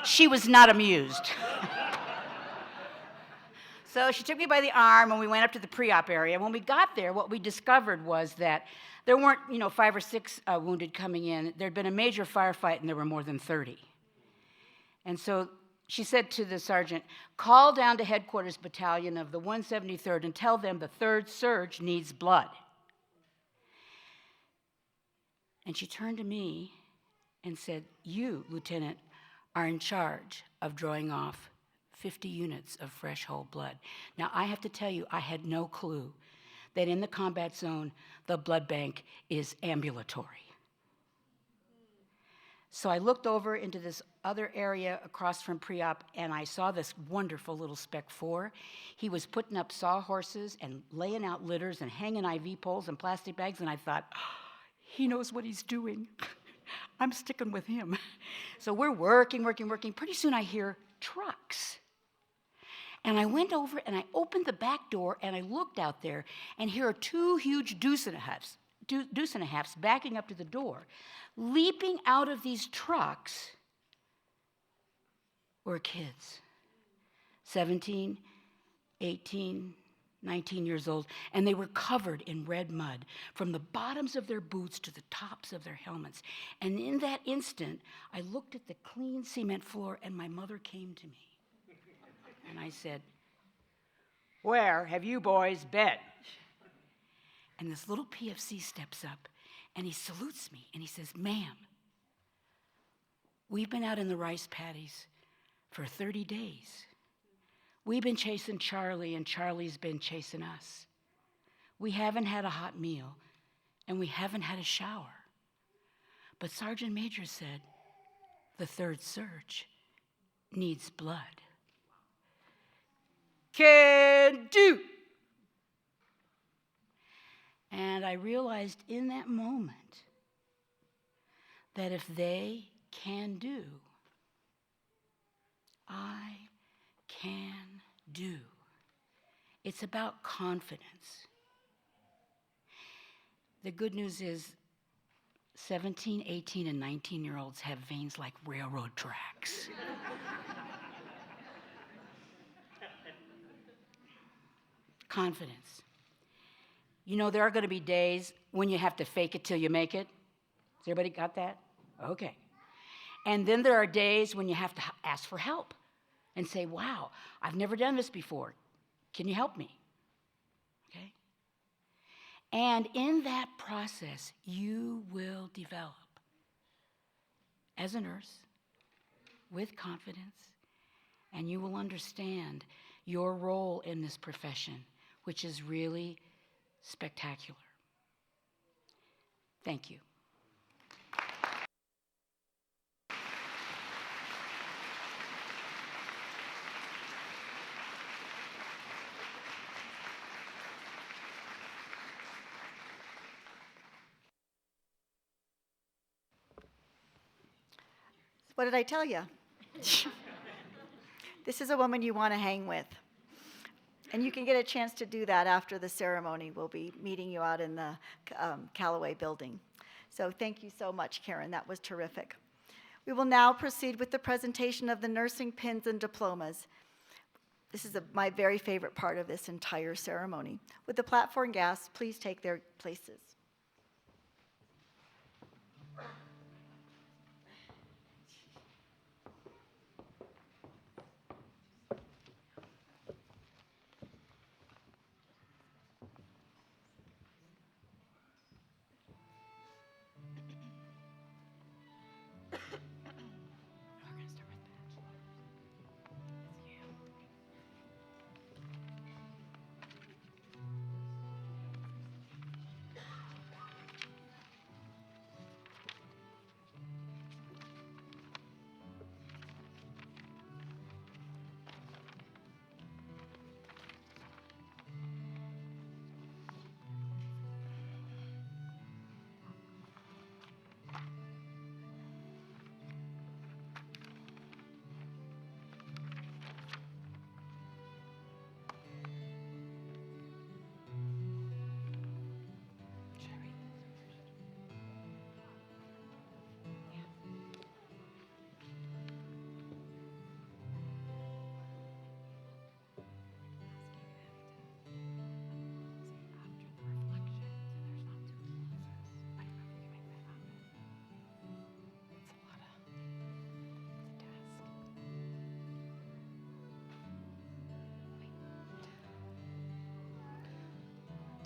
She was not amused. So she took me by the arm, and we went up to the pre-op area. When we got there, what we discovered was that there weren't, 5 or 6 wounded coming in. There'd been a major firefight, and there were more than 30. And so she said to the sergeant, call down to headquarters battalion of the 173rd and tell them the 3rd Surge needs blood. And she turned to me and said, you, Lieutenant, are in charge of drawing off 50 units of fresh whole blood. Now, I have to tell you, I had no clue that in the combat zone, the blood bank is ambulatory. So I looked over into this other area across from pre-op, and I saw this wonderful little Spec 4. He was putting up sawhorses and laying out litters and hanging IV poles and plastic bags, and I thought, he knows what he's doing. I'm sticking with him. So we're working. Pretty soon I hear trucks. And I went over and I opened the back door and I looked out there, and here are 2 huge deuce and a halfs backing up to the door. Leaping out of these trucks were kids, 17, 18, 19 years old, and they were covered in red mud from the bottoms of their boots to the tops of their helmets. And in that instant, I looked at the clean cement floor, and my mother came to me. And I said, where have you boys been? And this little PFC steps up, and he salutes me, and he says, ma'am, we've been out in the rice paddies for 30 days. We've been chasing Charlie, and Charlie's been chasing us. We haven't had a hot meal, and we haven't had a shower. But Sergeant Major said, the 3rd Surge needs blood. Can do. And I realized in that moment that if they can do, I can do. It's about confidence. The good news is 17, 18, and 19-year-olds have veins like railroad tracks. Confidence. There are going to be days when you have to fake it till you make it. Has everybody got that? Okay. And then there are days when you have to ask for help and say, wow, I've never done this before. Can you help me? Okay? And in that process, you will develop as a nurse with confidence, and you will understand your role in this profession, which is really spectacular. Thank you. What did I tell you? This is a woman you want to hang with. And you can get a chance to do that after the ceremony. We'll be meeting you out in the Callaway building. So thank you so much, Karen. That was terrific. We will now proceed with the presentation of the nursing pins and diplomas. This is my very favorite part of this entire ceremony. Would the platform guests please take their places?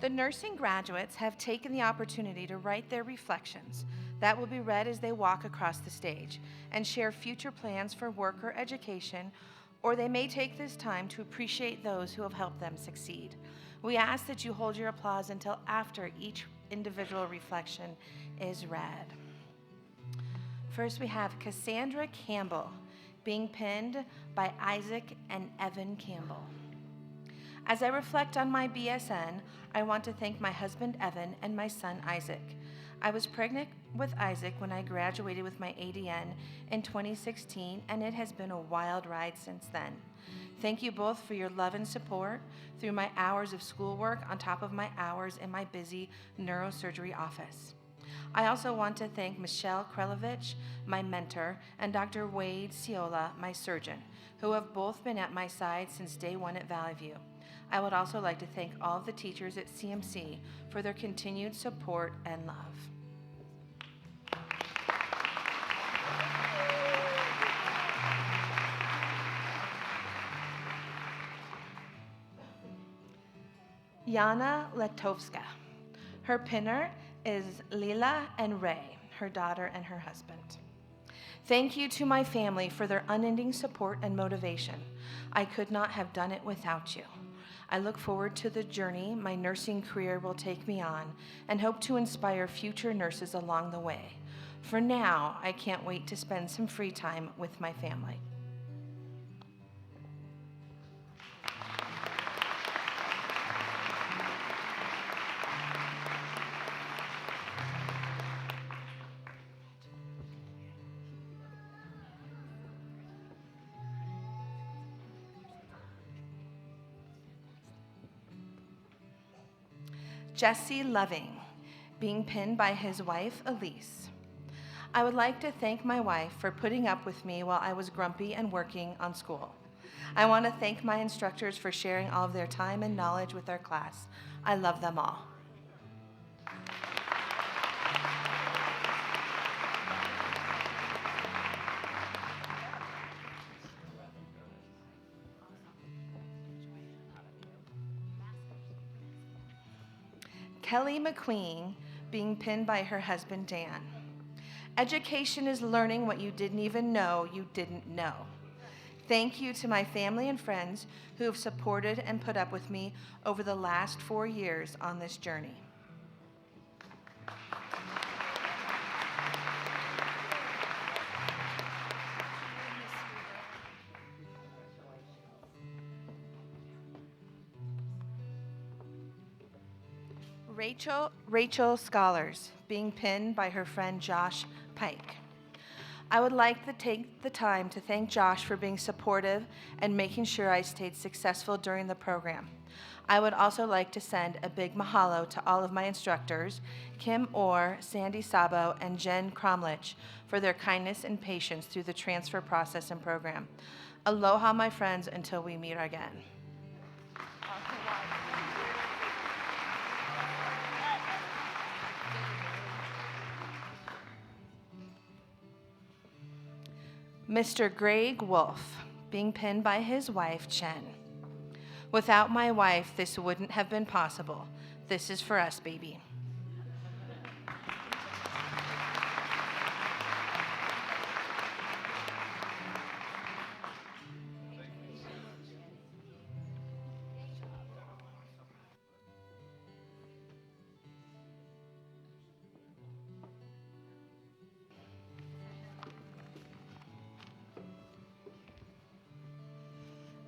The nursing graduates have taken the opportunity to write their reflections that will be read as they walk across the stage and share future plans for work or education, or they may take this time to appreciate those who have helped them succeed. We ask that you hold your applause until after each individual reflection is read. First, we have Cassandra Campbell, being pinned by Isaac and Evan Campbell. As I reflect on my BSN, I want to thank my husband Evan and my son Isaac. I was pregnant with Isaac when I graduated with my ADN in 2016, and it has been a wild ride since then. Thank you both for your love and support through my hours of schoolwork on top of my hours in my busy neurosurgery office. I also want to thank Michelle Krelovich, my mentor, and Dr. Wade Ciola, my surgeon, who have both been at my side since day one at Valley View. I would also like to thank all of the teachers at CMC for their continued support and love. Yana Letovska. Her pinner is Lila and Ray, her daughter and her husband. Thank you to my family for their unending support and motivation. I could not have done it without you. I look forward to the journey my nursing career will take me on and hope to inspire future nurses along the way. For now, I can't wait to spend some free time with my family. Jesse Loving, being pinned by his wife, Elise. I would like to thank my wife for putting up with me while I was grumpy and working on school. I want to thank my instructors for sharing all of their time and knowledge with our class. I love them all. Kelly McQueen, being pinned by her husband, Dan. Education is learning what you didn't even know you didn't know. Thank you to my family and friends who have supported and put up with me over the last 4 years on this journey. Rachel Scholars, being pinned by her friend Josh Pike. I would like to take the time to thank Josh for being supportive and making sure I stayed successful during the program. I would also like to send a big mahalo to all of my instructors, Kim Orr, Sandy Sabo, and Jen Cromlich, for their kindness and patience through the transfer process and program. Aloha, my friends, until we meet again. Mr. Greg Wolf, being pinned by his wife, Chen. Without my wife, this wouldn't have been possible. This is for us, baby.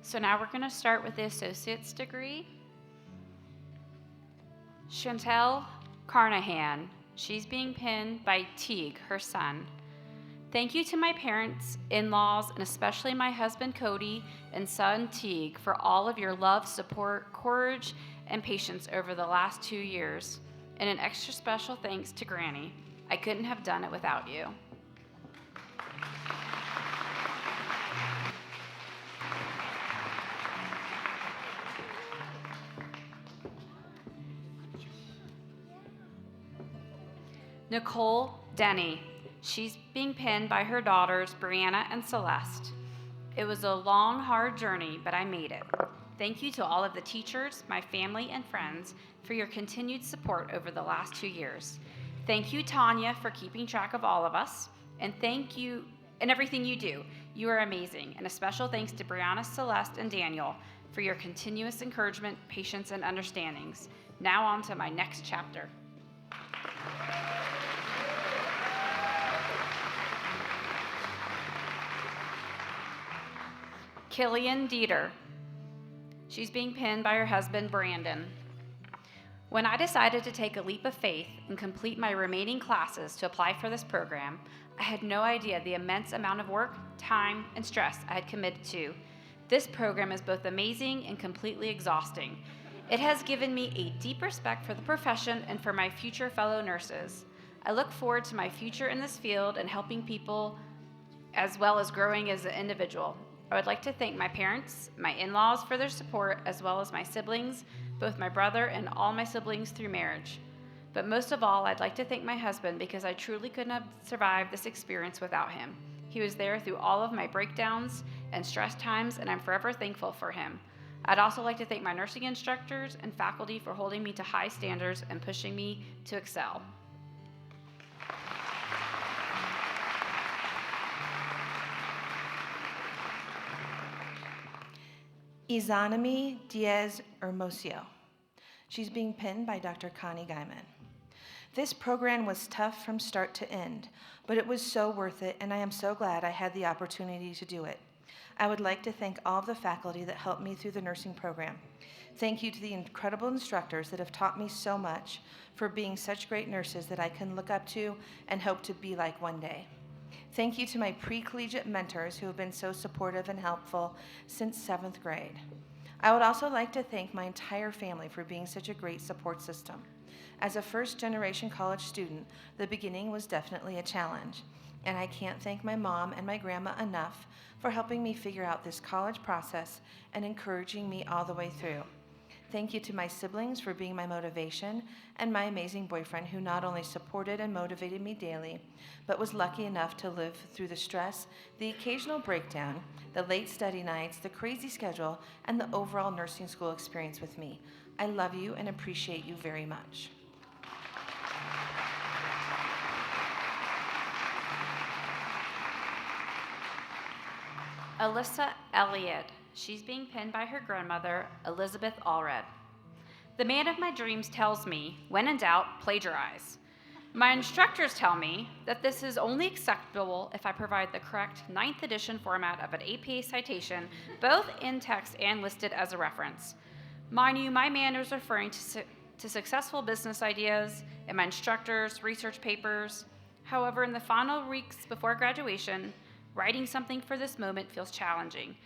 So now we're going to start with the associate's degree. Chantel Carnahan, she's being pinned by Teague, her son. Thank you to my parents, in-laws, and especially my husband Cody and son Teague for all of your love, support, courage, and patience over the last 2 years. And an extra special thanks to Granny. I couldn't have done it without you. Nicole Denny. She's being pinned by her daughters, Brianna and Celeste. It was a long, hard journey, but I made it. Thank you to all of the teachers, my family, and friends for your continued support over the last 2 years. Thank you, Tanya, for keeping track of all of us, and thank you and everything you do. You are amazing, and a special thanks to Brianna, Celeste, and Daniel for your continuous encouragement, patience, and understandings. Now on to my next chapter. Killian Dieter. She's being pinned by her husband, Brandon. When I decided to take a leap of faith and complete my remaining classes to apply for this program, I had no idea the immense amount of work, time, and stress I had committed to. This program is both amazing and completely exhausting. It has given me a deep respect for the profession and for my future fellow nurses. I look forward to my future in this field and helping people as well as growing as an individual. I would like to thank my parents, my in-laws for their support, as well as my siblings, both my brother and all my siblings through marriage. But most of all, I'd like to thank my husband because I truly couldn't have survived this experience without him. He was there through all of my breakdowns and stress times, and I'm forever thankful for him. I'd also like to thank my nursing instructors and faculty for holding me to high standards and pushing me to excel. Izanami Diaz Hermosillo. She's being pinned by Dr. Connie Guyman. This program was tough from start to end, but it was so worth it, and I am so glad I had the opportunity to do it. I would like to thank all of the faculty that helped me through the nursing program. Thank you to the incredible instructors that have taught me so much, for being such great nurses that I can look up to and hope to be like one day. Thank you to my pre-collegiate mentors who have been so supportive and helpful since 7th grade. I would also like to thank my entire family for being such a great support system. As a first-generation college student, the beginning was definitely a challenge, and I can't thank my mom and my grandma enough for helping me figure out this college process and encouraging me all the way through. Thank you to my siblings for being my motivation, and my amazing boyfriend who not only supported and motivated me daily, but was lucky enough to live through the stress, the occasional breakdown, the late study nights, the crazy schedule, and the overall nursing school experience with me. I love you and appreciate you very much. Alyssa Elliott. She's being pinned by her grandmother, Elizabeth Allred. The man of my dreams tells me, when in doubt, plagiarize. My instructors tell me that this is only acceptable if I provide the correct 9th edition format of an APA citation, both in text and listed as a reference. Mind you, my man is referring to successful business ideas and my instructors' research papers. However, in the final weeks before graduation, writing something for this moment feels challenging.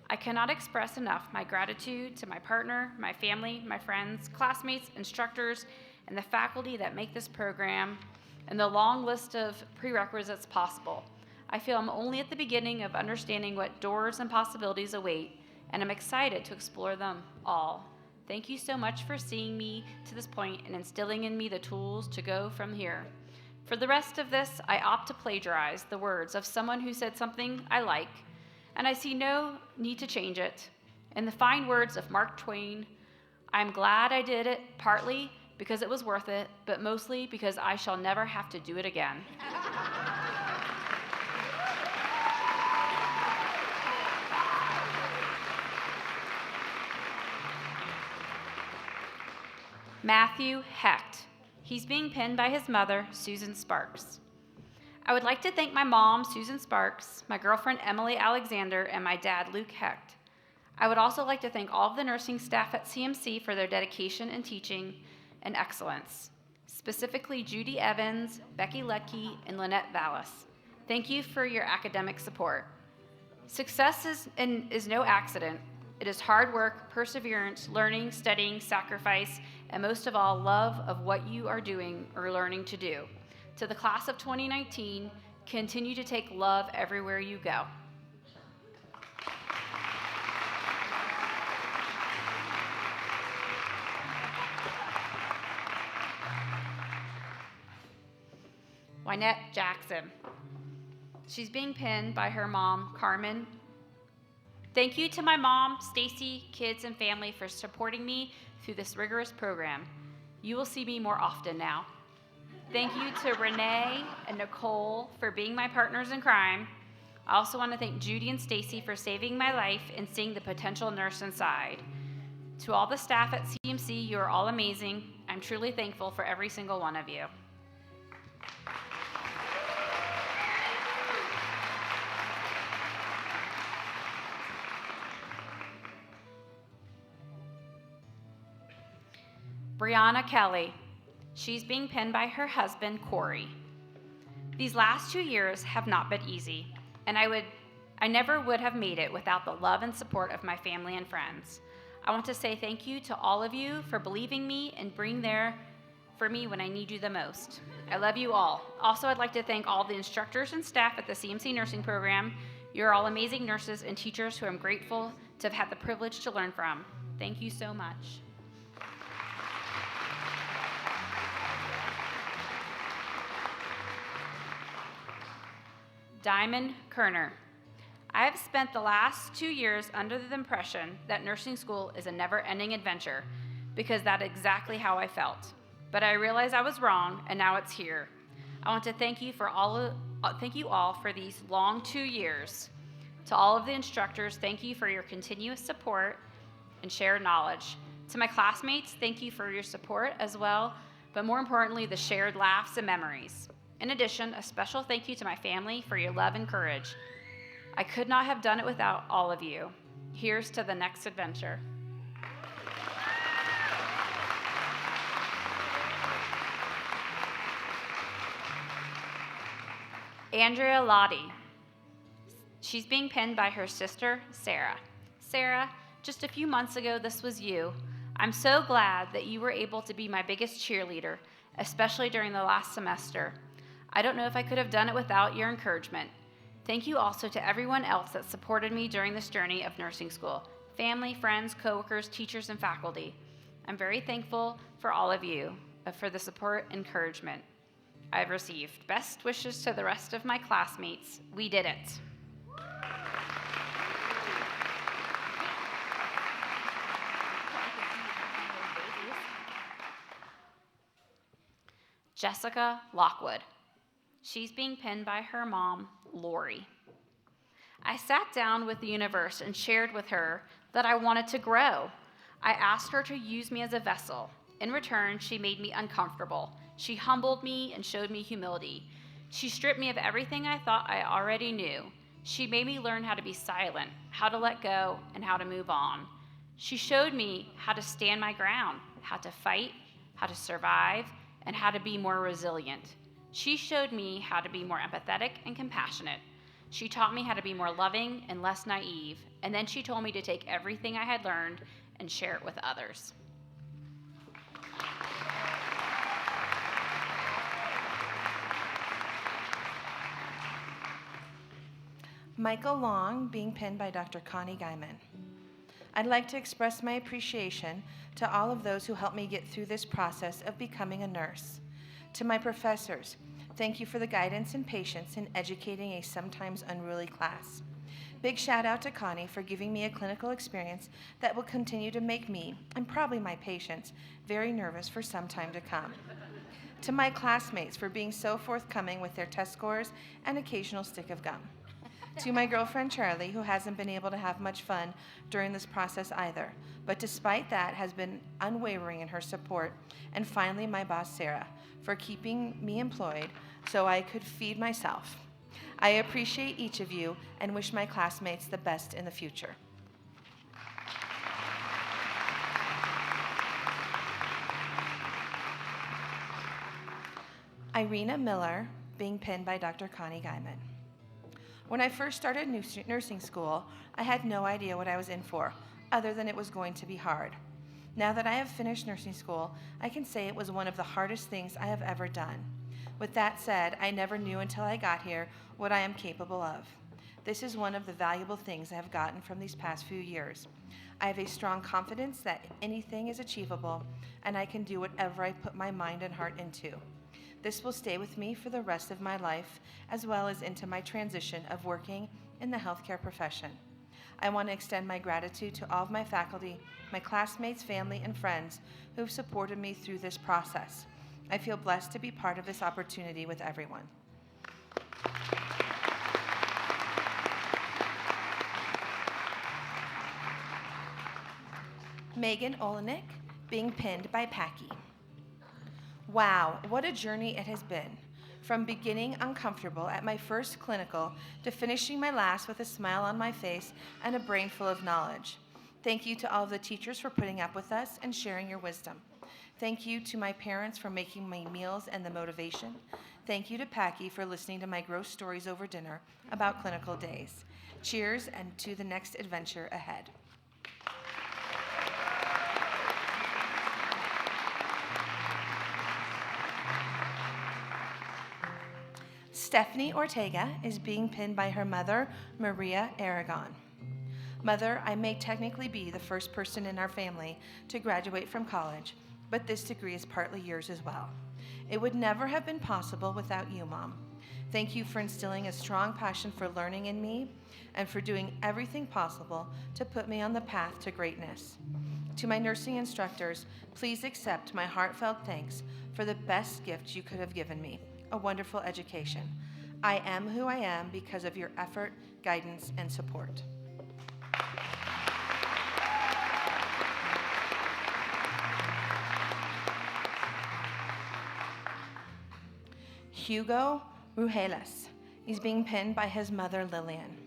I cannot express enough my gratitude to my partner, my family, my friends, classmates, instructors, and the faculty that make this program, and the long list of prerequisites possible. I feel I'm only at the beginning of understanding what doors and possibilities await, and I'm excited to explore them all. Thank you so much for seeing me to this point and instilling in me the tools to go from here. For the rest of this, I opt to plagiarize the words of someone who said something I like, and I see no need to change it. In the fine words of Mark Twain, I'm glad I did it, partly because it was worth it, but mostly because I shall never have to do it again. Matthew Hecht. He's being pinned by his mother, Susan Sparks. I would like to thank my mom, Susan Sparks, my girlfriend, Emily Alexander, and my dad, Luke Hecht. I would also like to thank all of the nursing staff at CMC for their dedication in teaching and excellence, specifically Judy Evans, Becky Leckie, and Lynette Vallis. Thank you for your academic support. Success is no accident. It is hard work, perseverance, learning, studying, sacrifice, and most of all, love of what you are doing or learning to do. To the class of 2019, continue to take love everywhere you go. Wynette Jackson. She's being pinned by her mom, Carmen Thank you to my mom, Stacy, kids, and family for supporting me through this rigorous program. You will see me more often now. Thank you to Renee and Nicole for being my partners in crime. I also want to thank Judy and Stacy for saving my life and seeing the potential nurse inside. To all the staff at CMC, you are all amazing. I'm truly thankful for every single one of you. Brianna Kelly. She's being pinned by her husband, Corey. These last 2 years have not been easy, and I never would have made it without the love and support of my family and friends. I want to say thank you to all of you for believing me and being there for me when I need you the most. I love you all. Also, I'd like to thank all the instructors and staff at the CMC nursing program. You're all amazing nurses and teachers who I'm grateful to have had the privilege to learn from. Thank you so much. Diamond Kerner. I have spent the last 2 years under the impression that nursing school is a never-ending adventure because that's exactly how I felt. But I realized I was wrong, and now it's here. I want to thank you all for these long 2 years. To all of the instructors, thank you for your continuous support and shared knowledge. To my classmates, thank you for your support as well, but more importantly, the shared laughs and memories. In addition, a special thank you to my family for your love and courage. I could not have done it without all of you. Here's to the next adventure. Andrea Lottie. She's being pinned by her sister, Sarah. Sarah, just a few months ago, this was you. I'm so glad that you were able to be my biggest cheerleader, especially during the last semester. I don't know if I could have done it without your encouragement. Thank you also to everyone else that supported me during this journey of nursing school. Family, friends, coworkers, teachers, and faculty. I'm very thankful for all of you, for the support and encouragement I've received. Best wishes to the rest of my classmates. We did it. Jessica Lockwood. She's being pinned by her mom, Lori. I sat down with the universe and shared with her that I wanted to grow. I asked her to use me as a vessel. In return, she made me uncomfortable. She humbled me and showed me humility. She stripped me of everything I thought I already knew. She made me learn how to be silent, how to let go, and how to move on. She showed me how to stand my ground, how to fight, how to survive, and how to be more resilient. She showed me how to be more empathetic and compassionate. She taught me how to be more loving and less naive, and then she told me to take everything I had learned and share it with others. Michael Long, being pinned by Dr. Connie Guyman. I'd like to express my appreciation to all of those who helped me get through this process of becoming a nurse. To my professors, thank you for the guidance and patience in educating a sometimes unruly class. Big shout out to Connie for giving me a clinical experience that will continue to make me, and probably my patients, very nervous for some time to come. To my classmates for being so forthcoming with their test scores and occasional stick of gum. To my girlfriend Charlie, who hasn't been able to have much fun during this process either, but despite that has been unwavering in her support. And finally, my boss Sarah, for keeping me employed so I could feed myself. I appreciate each of you and wish my classmates the best in the future. Irina Miller, being pinned by Dr. Connie Guyman. When I first started nursing school, I had no idea what I was in for, other than it was going to be hard. Now that I have finished nursing school, I can say it was one of the hardest things I have ever done. With that said, I never knew until I got here what I am capable of. This is one of the valuable things I have gotten from these past few years. I have a strong confidence that anything is achievable, and I can do whatever I put my mind and heart into. This will stay with me for the rest of my life, as well as into my transition of working in the healthcare profession. I want to extend my gratitude to all of my faculty, my classmates, family, and friends who have supported me through this process. I feel blessed to be part of this opportunity with everyone. Megan Olenek, being pinned by Packy. Wow, what a journey it has been. From beginning uncomfortable at my first clinical to finishing my last with a smile on my face and a brain full of knowledge. Thank you to all of the teachers for putting up with us and sharing your wisdom. Thank you to my parents for making my meals and the motivation. Thank you to Packy for listening to my gross stories over dinner about clinical days. Cheers, and to the next adventure ahead. Stephanie Ortega is being pinned by her mother, Maria Aragon. Mother, I may technically be the first person in our family to graduate from college, but this degree is partly yours as well. It would never have been possible without you, Mom. Thank you for instilling a strong passion for learning in me and for doing everything possible to put me on the path to greatness. To my nursing instructors, please accept my heartfelt thanks for the best gift you could have given me, a wonderful education. I am who I am because of your effort, guidance, and support. Hugo Rujelas. He's being pinned by his mother, Lillian.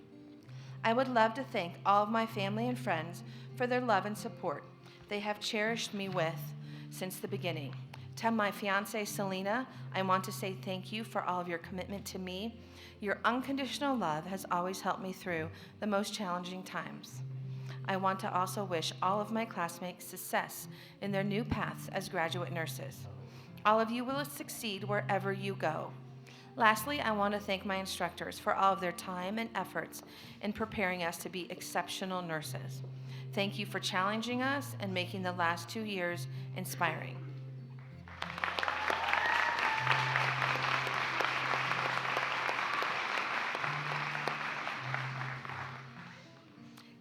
I would love to thank all of my family and friends for their love and support they have cherished me with since the beginning. To my fiancée, Selena, I want to say thank you for all of your commitment to me. Your unconditional love has always helped me through the most challenging times. I want to also wish all of my classmates success in their new paths as graduate nurses. All of you will succeed wherever you go. Lastly, I want to thank my instructors for all of their time and efforts in preparing us to be exceptional nurses. Thank you for challenging us and making the last 2 years inspiring.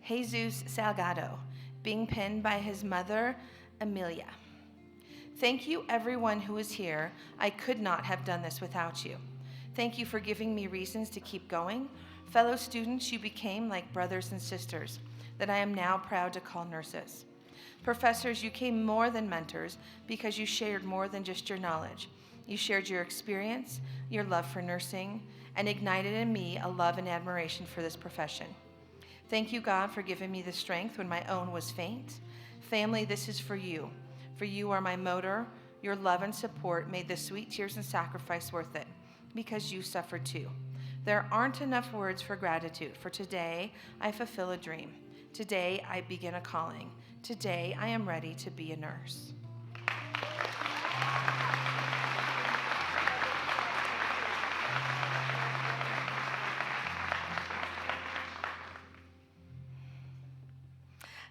Jesus Salgado, being pinned by his mother, Amelia. Thank you, everyone who is here. I could not have done this without you. Thank you for giving me reasons to keep going. Fellow students, you became like brothers and sisters that I am now proud to call nurses. Professors, you came more than mentors because you shared more than just your knowledge. You shared your experience, your love for nursing, and ignited in me a love and admiration for this profession. Thank you, God, for giving me the strength when my own was faint. Family, this is for you. For you are my motor. Your love and support made the sweet tears and sacrifice worth it, because you suffered too. There aren't enough words for gratitude, for today I fulfill a dream. Today I begin a calling. Today I am ready to be a nurse.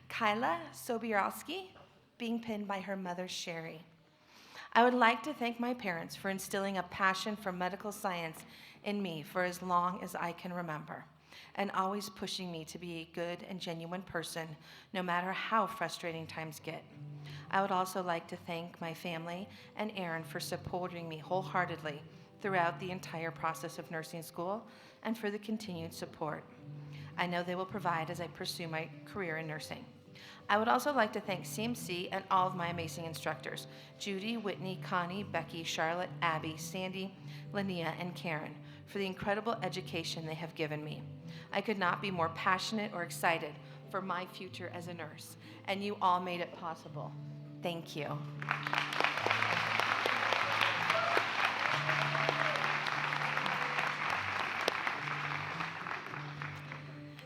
Kyla Sobierowski, being pinned by her mother, Sherry. I would like to thank my parents for instilling a passion for medical science in me for as long as I can remember, and always pushing me to be a good and genuine person, no matter how frustrating times get. I would also like to thank my family and Aaron for supporting me wholeheartedly throughout the entire process of nursing school and for the continued support I know they will provide as I pursue my career in nursing. I would also like to thank CMC and all of my amazing instructors, Judy, Whitney, Connie, Becky, Charlotte, Abby, Sandy, Linnea, and Karen, for the incredible education they have given me. I could not be more passionate or excited for my future as a nurse, and you all made it possible. Thank you.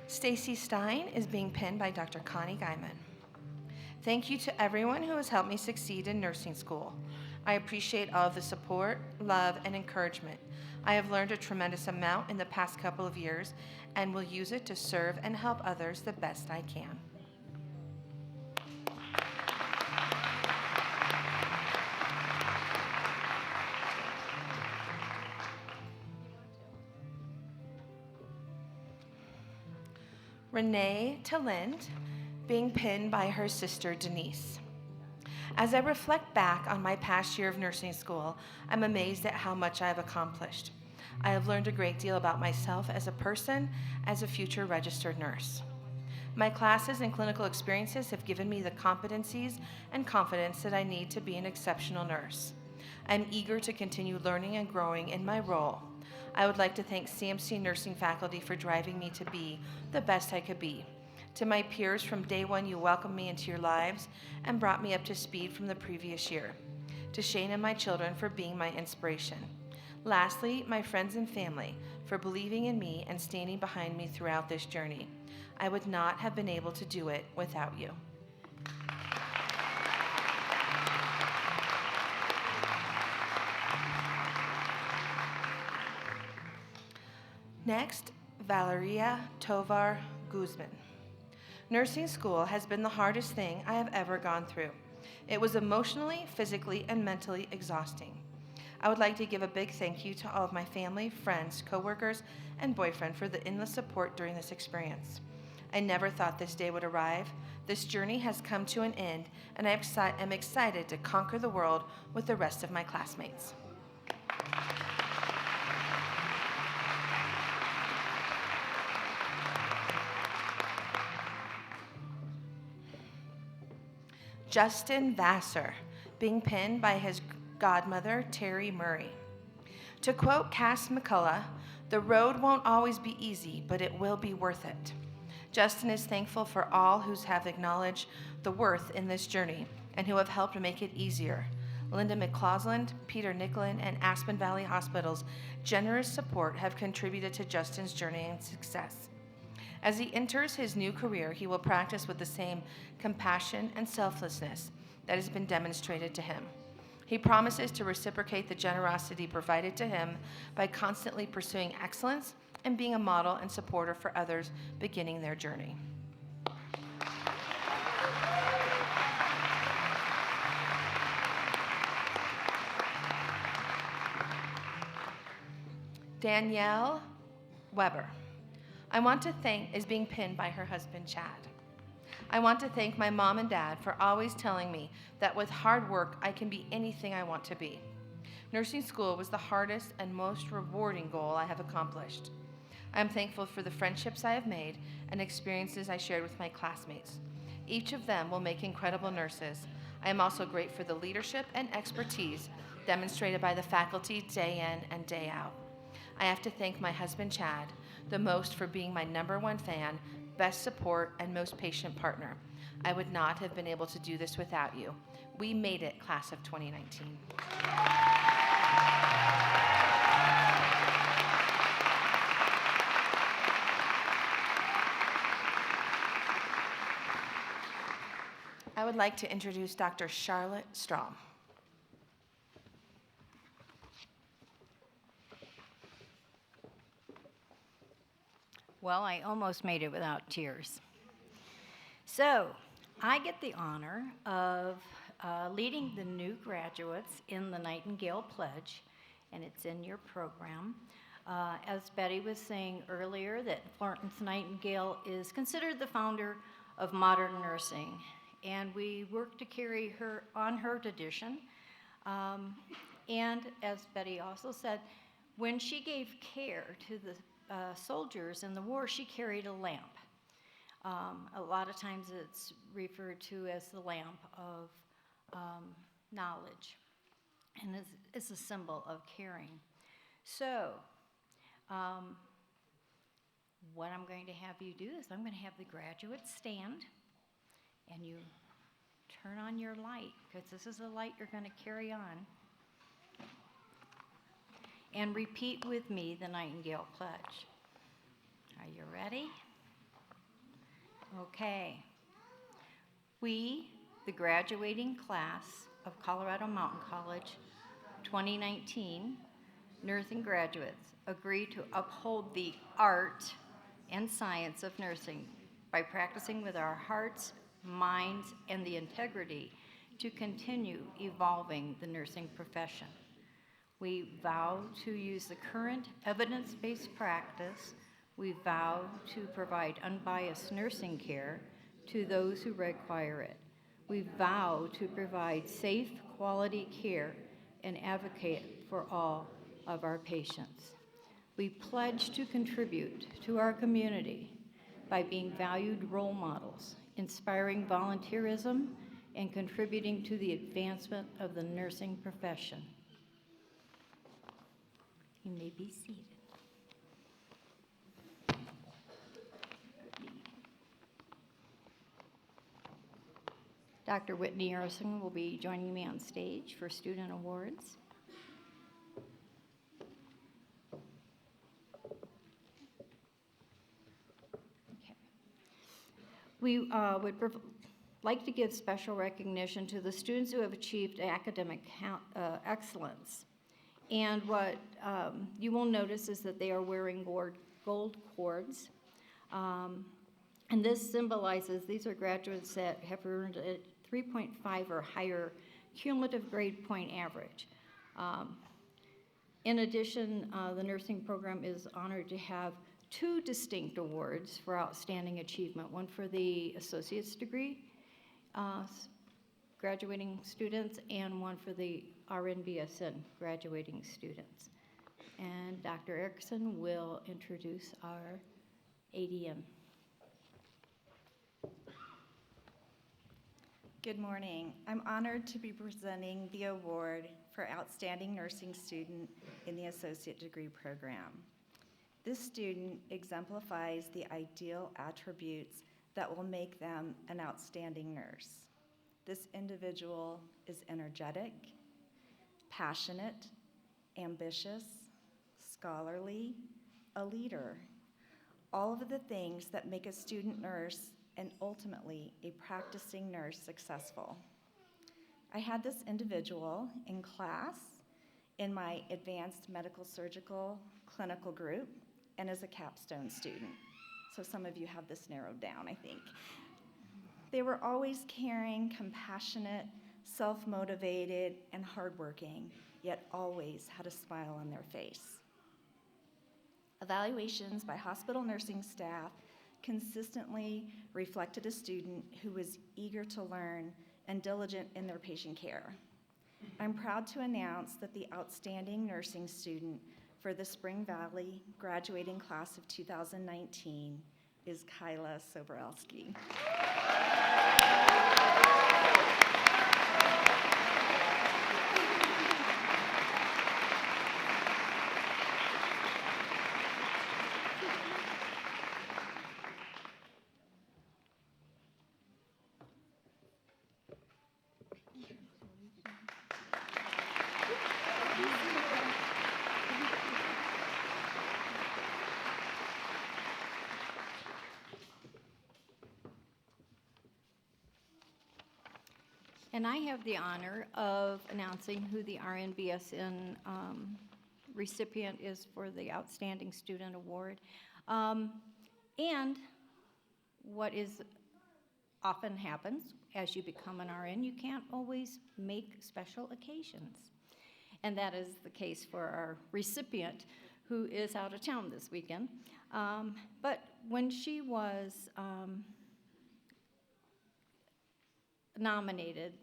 Stacy Stein is being pinned by Dr. Connie Guyman. Thank you to everyone who has helped me succeed in nursing school. I appreciate all of the support, love, and encouragement. I have learned a tremendous amount in the past couple of years and will use it to serve and help others the best I can. Renee Talend, being pinned by her sister Denise. As I reflect back on my past year of nursing school, I'm amazed at how much I have accomplished. I have learned a great deal about myself as a person, as a future registered nurse. My classes and clinical experiences have given me the competencies and confidence that I need to be an exceptional nurse. I'm eager to continue learning and growing in my role. I would like to thank CMC nursing faculty for driving me to be the best I could be. To my peers, from day one, you welcomed me into your lives and brought me up to speed from the previous year. To Shane and my children for being my inspiration. Lastly, my friends and family for believing in me and standing behind me throughout this journey. I would not have been able to do it without you. Next, Valeria Tovar Guzman. Nursing school has been the hardest thing I have ever gone through. It was emotionally, physically, and mentally exhausting. I would like to give a big thank you to all of my family, friends, coworkers, and boyfriend for the endless support during this experience. I never thought this day would arrive. This journey has come to an end, and I am excited to conquer the world with the rest of my classmates. Justin Vassar, being pinned by his godmother, Terry Murray. To quote Cass McCullough, "The road won't always be easy, but it will be worth it." Justin is thankful for all who have acknowledged the worth in this journey and who have helped make it easier. Linda McCausland, Peter Nicklin, and Aspen Valley Hospital's generous support have contributed to Justin's journey and success. As he enters his new career, he will practice with the same compassion and selflessness that has been demonstrated to him. He promises to reciprocate the generosity provided to him by constantly pursuing excellence and being a model and supporter for others beginning their journey. Danielle Weber. Is being pinned by her husband, Chad. I want to thank my mom and dad for always telling me that with hard work, I can be anything I want to be. Nursing school was the hardest and most rewarding goal I have accomplished. I am thankful for the friendships I have made and experiences I shared with my classmates. Each of them will make incredible nurses. I am also grateful for the leadership and expertise demonstrated by the faculty day in and day out. I have to thank my husband, Chad, the most for being my #1 fan, best support, and most patient partner. I would not have been able to do this without you. We made it, class of 2019. I would like to introduce Dr. Charlotte Strom. Well, I almost made it without tears. So, I get the honor of leading the new graduates in the Nightingale Pledge, and it's in your program. As Betty was saying earlier, that Florence Nightingale is considered the founder of modern nursing, and we work to carry her on her tradition. And as Betty also said, when she gave care to the soldiers in the war, she carried a lamp. A lot of times it's referred to as the lamp of knowledge, and it's a symbol of caring. So, what I'm going to have you do is I'm going to have the graduates stand, and you turn on your light, because this is the light you're going to carry on. And repeat with me the Nightingale Pledge. Are you ready? Okay. We, the graduating class of Colorado Mountain College 2019 nursing graduates, agree to uphold the art and science of nursing by practicing with our hearts, minds, and the integrity to continue evolving the nursing profession. We vow to use the current evidence-based practice We vow to provide unbiased nursing care to those who require it. We vow to provide safe, quality care and advocate for all of our patients. We pledge to contribute to our community by being valued role models, inspiring volunteerism, and contributing to the advancement of the nursing profession. You may be seated. Dr. Whitney Erson will be joining me on stage for student awards. Okay. We would like to give special recognition to the students who have achieved academic excellence. And what you will notice is that they are wearing gold cords. And this symbolizes, these are graduates that have earned a 3.5 or higher cumulative grade point average. In addition, the nursing program is honored to have 2 distinct awards for outstanding achievement, one for the associate's degree graduating students and one for the RN-BSN graduating students. And Dr. Erickson will introduce our ADM. Good morning. I'm honored to be presenting the award for Outstanding Nursing Student in the Associate Degree Program. This student exemplifies the ideal attributes that will make them an outstanding nurse. This individual is energetic, passionate, ambitious, scholarly, a leader, all of the things that make a student nurse and ultimately a practicing nurse successful. I had this individual in class in my advanced medical surgical clinical group and as a capstone student. So some of you have this narrowed down, I think. They were always caring, compassionate, self-motivated, and hardworking, yet always had a smile on their face. Evaluations by hospital nursing staff consistently reflected a student who was eager to learn and diligent in their patient care. I'm proud to announce that the outstanding nursing student for the Spring Valley graduating class of 2019 is Kyla Soborelski. And I have the honor of announcing who the RN-BSN recipient is for the Outstanding Student Award. And what is often happens as you become an RN, you can't always make special occasions. And that is the case for our recipient, who is out of town this weekend. But when she was nominated,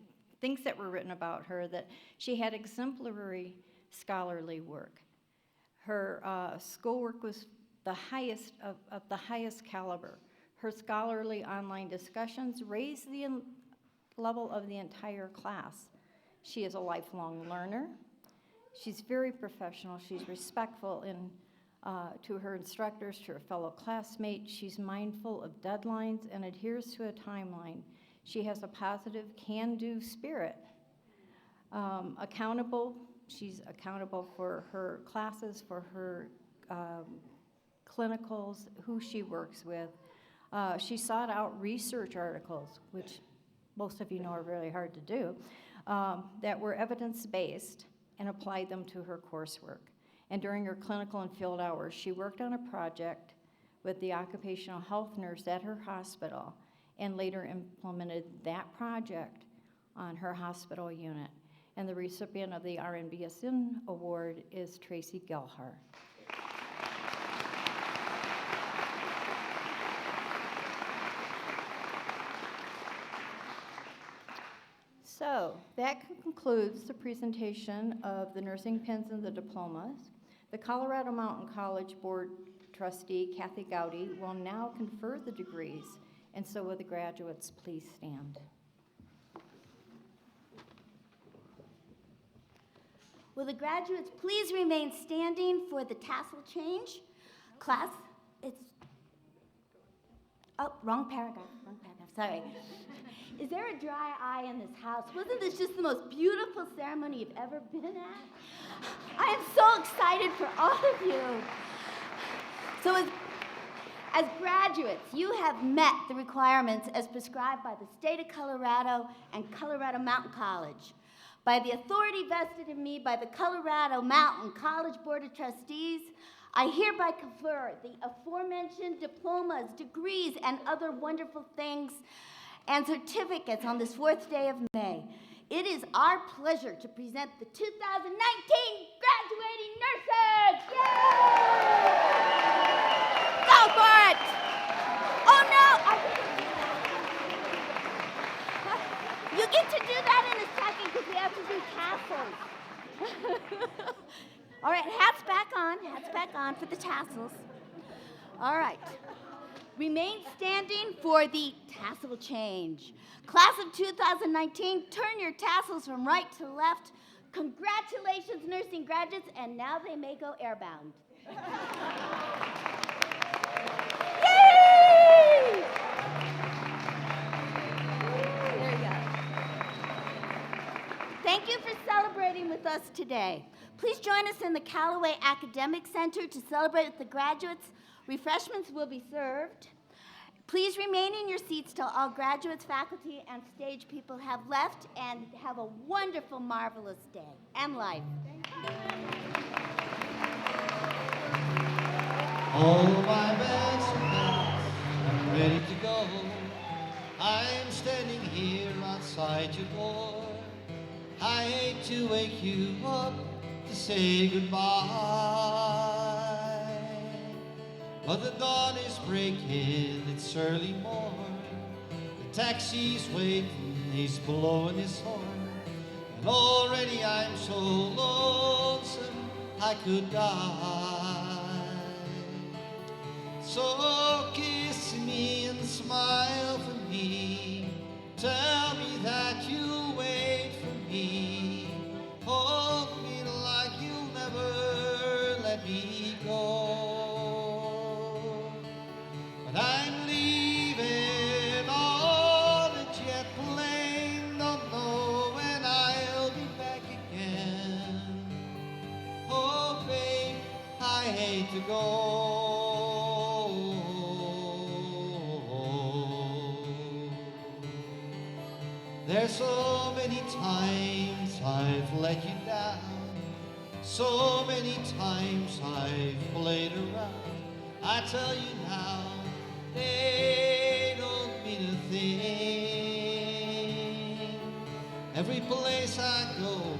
things that were written about her, that she had exemplary scholarly work. Her schoolwork was the highest of the highest caliber. Her scholarly online discussions raised the level of the entire class. She is a lifelong learner. She's very professional. She's respectful to her instructors, to her fellow classmates. She's mindful of deadlines and adheres to a timeline. She has a positive can-do spirit. Accountable, she's accountable for her classes, for her clinicals, who she works with. She sought out research articles, which most of you know are really hard to do, that were evidence-based and applied them to her coursework. And during her clinical and field hours, she worked on a project with the occupational health nurse at her hospital and later implemented that project on her hospital unit. And the recipient of the RN-BSN award is Tracy Gelhar. So that concludes the presentation of the nursing pins and the diplomas. The Colorado Mountain College Board Trustee, Kathy Gowdy, will now confer the degrees, and so will the graduates. Please stand. Will the graduates please remain standing for the tassel change? Class, wrong paragraph, sorry. Is there a dry eye in this house? Wasn't this just the most beautiful ceremony you've ever been at? I am so excited for all of you. So as graduates, you have met the requirements as prescribed by the state of Colorado and Colorado Mountain College. By the authority vested in me by the Colorado Mountain College Board of Trustees, I hereby confer the aforementioned diplomas, degrees, and other wonderful things and certificates on this 4th day of May. It is our pleasure to present the 2019 graduating nurses! Yay! Go for it! Oh no! You get to do that in a second because we have to do tassels. All right, hats back on for the tassels. All right. Remain standing for the tassel change. Class of 2019, turn your tassels from right to left. Congratulations, nursing graduates, and now they may go airbound. Yay! There you go. Thank you for celebrating with us today. Please join us in the Callaway Academic Center to celebrate with the graduates. Refreshments will be served. Please remain in your seats till all graduates, faculty, and stage people have left, and have a wonderful, marvelous day and life. All my bags are packed, I'm ready to go. I'm standing here outside your door. I hate to wake you up to say goodbye, but the dawn is breaking, it's early morn. The taxi's waiting, he's blowing his horn, and already I'm so lonesome I could die. So kiss me and smile for me, tell me that you'll wait for me, hold me like you'll never let me go. But I'm leaving on a jet plane, don't know when I'll be back again. Oh babe, I hate to go. There's so many times I've let you down, so many times I've played around. I tell you now, they don't mean a thing. Every place I go,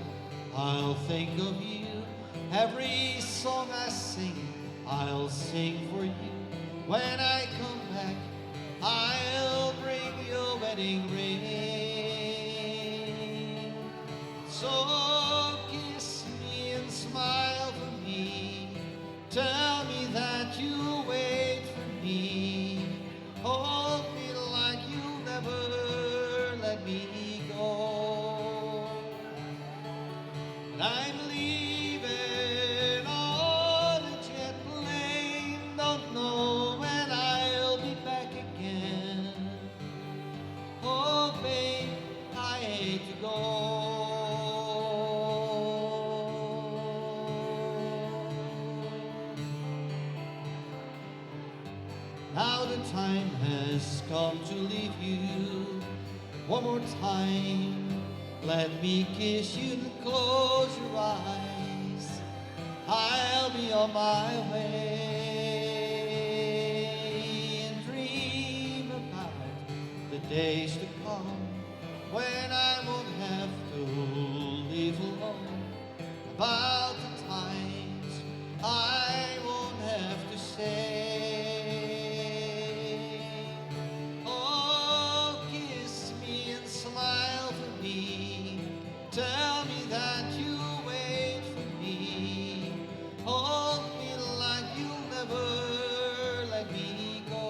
I'll think of you. Every song I sing, I'll sing for you. When I come back, I'll bring your wedding ring. So kiss me and smile for me, tell me that you'll wait for me, hold me like you'll never let me go. And I'm leaving on a jet plane, don't know when I'll be back again. Oh babe, I hate to go. Now the time has come to leave you. One more time, let me kiss you and close your eyes. I'll be on my way and dream about the days to come when I won't have to leave alone. About the times I won't have to say. Oh, kiss me and smile for me. Tell me that you'll wait for me. Hold me like you'll never let me go.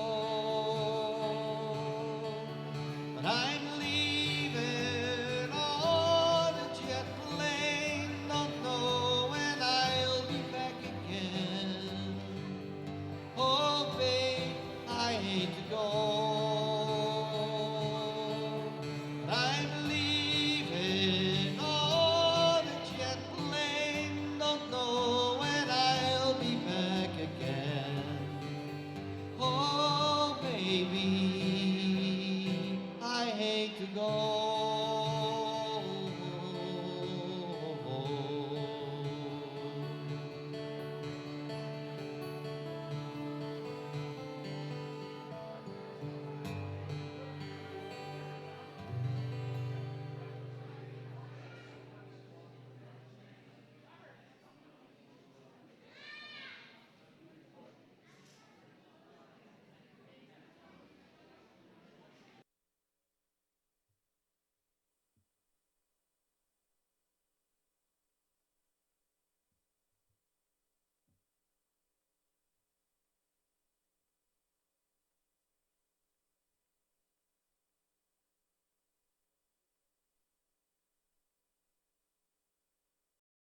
But I'm leaving on a jet plane. Don't know when I'll be back again. Oh, babe, I hate to go. But I'm leaving on a jet plane. Don't know when I'll be back again. Oh, baby, I hate to go.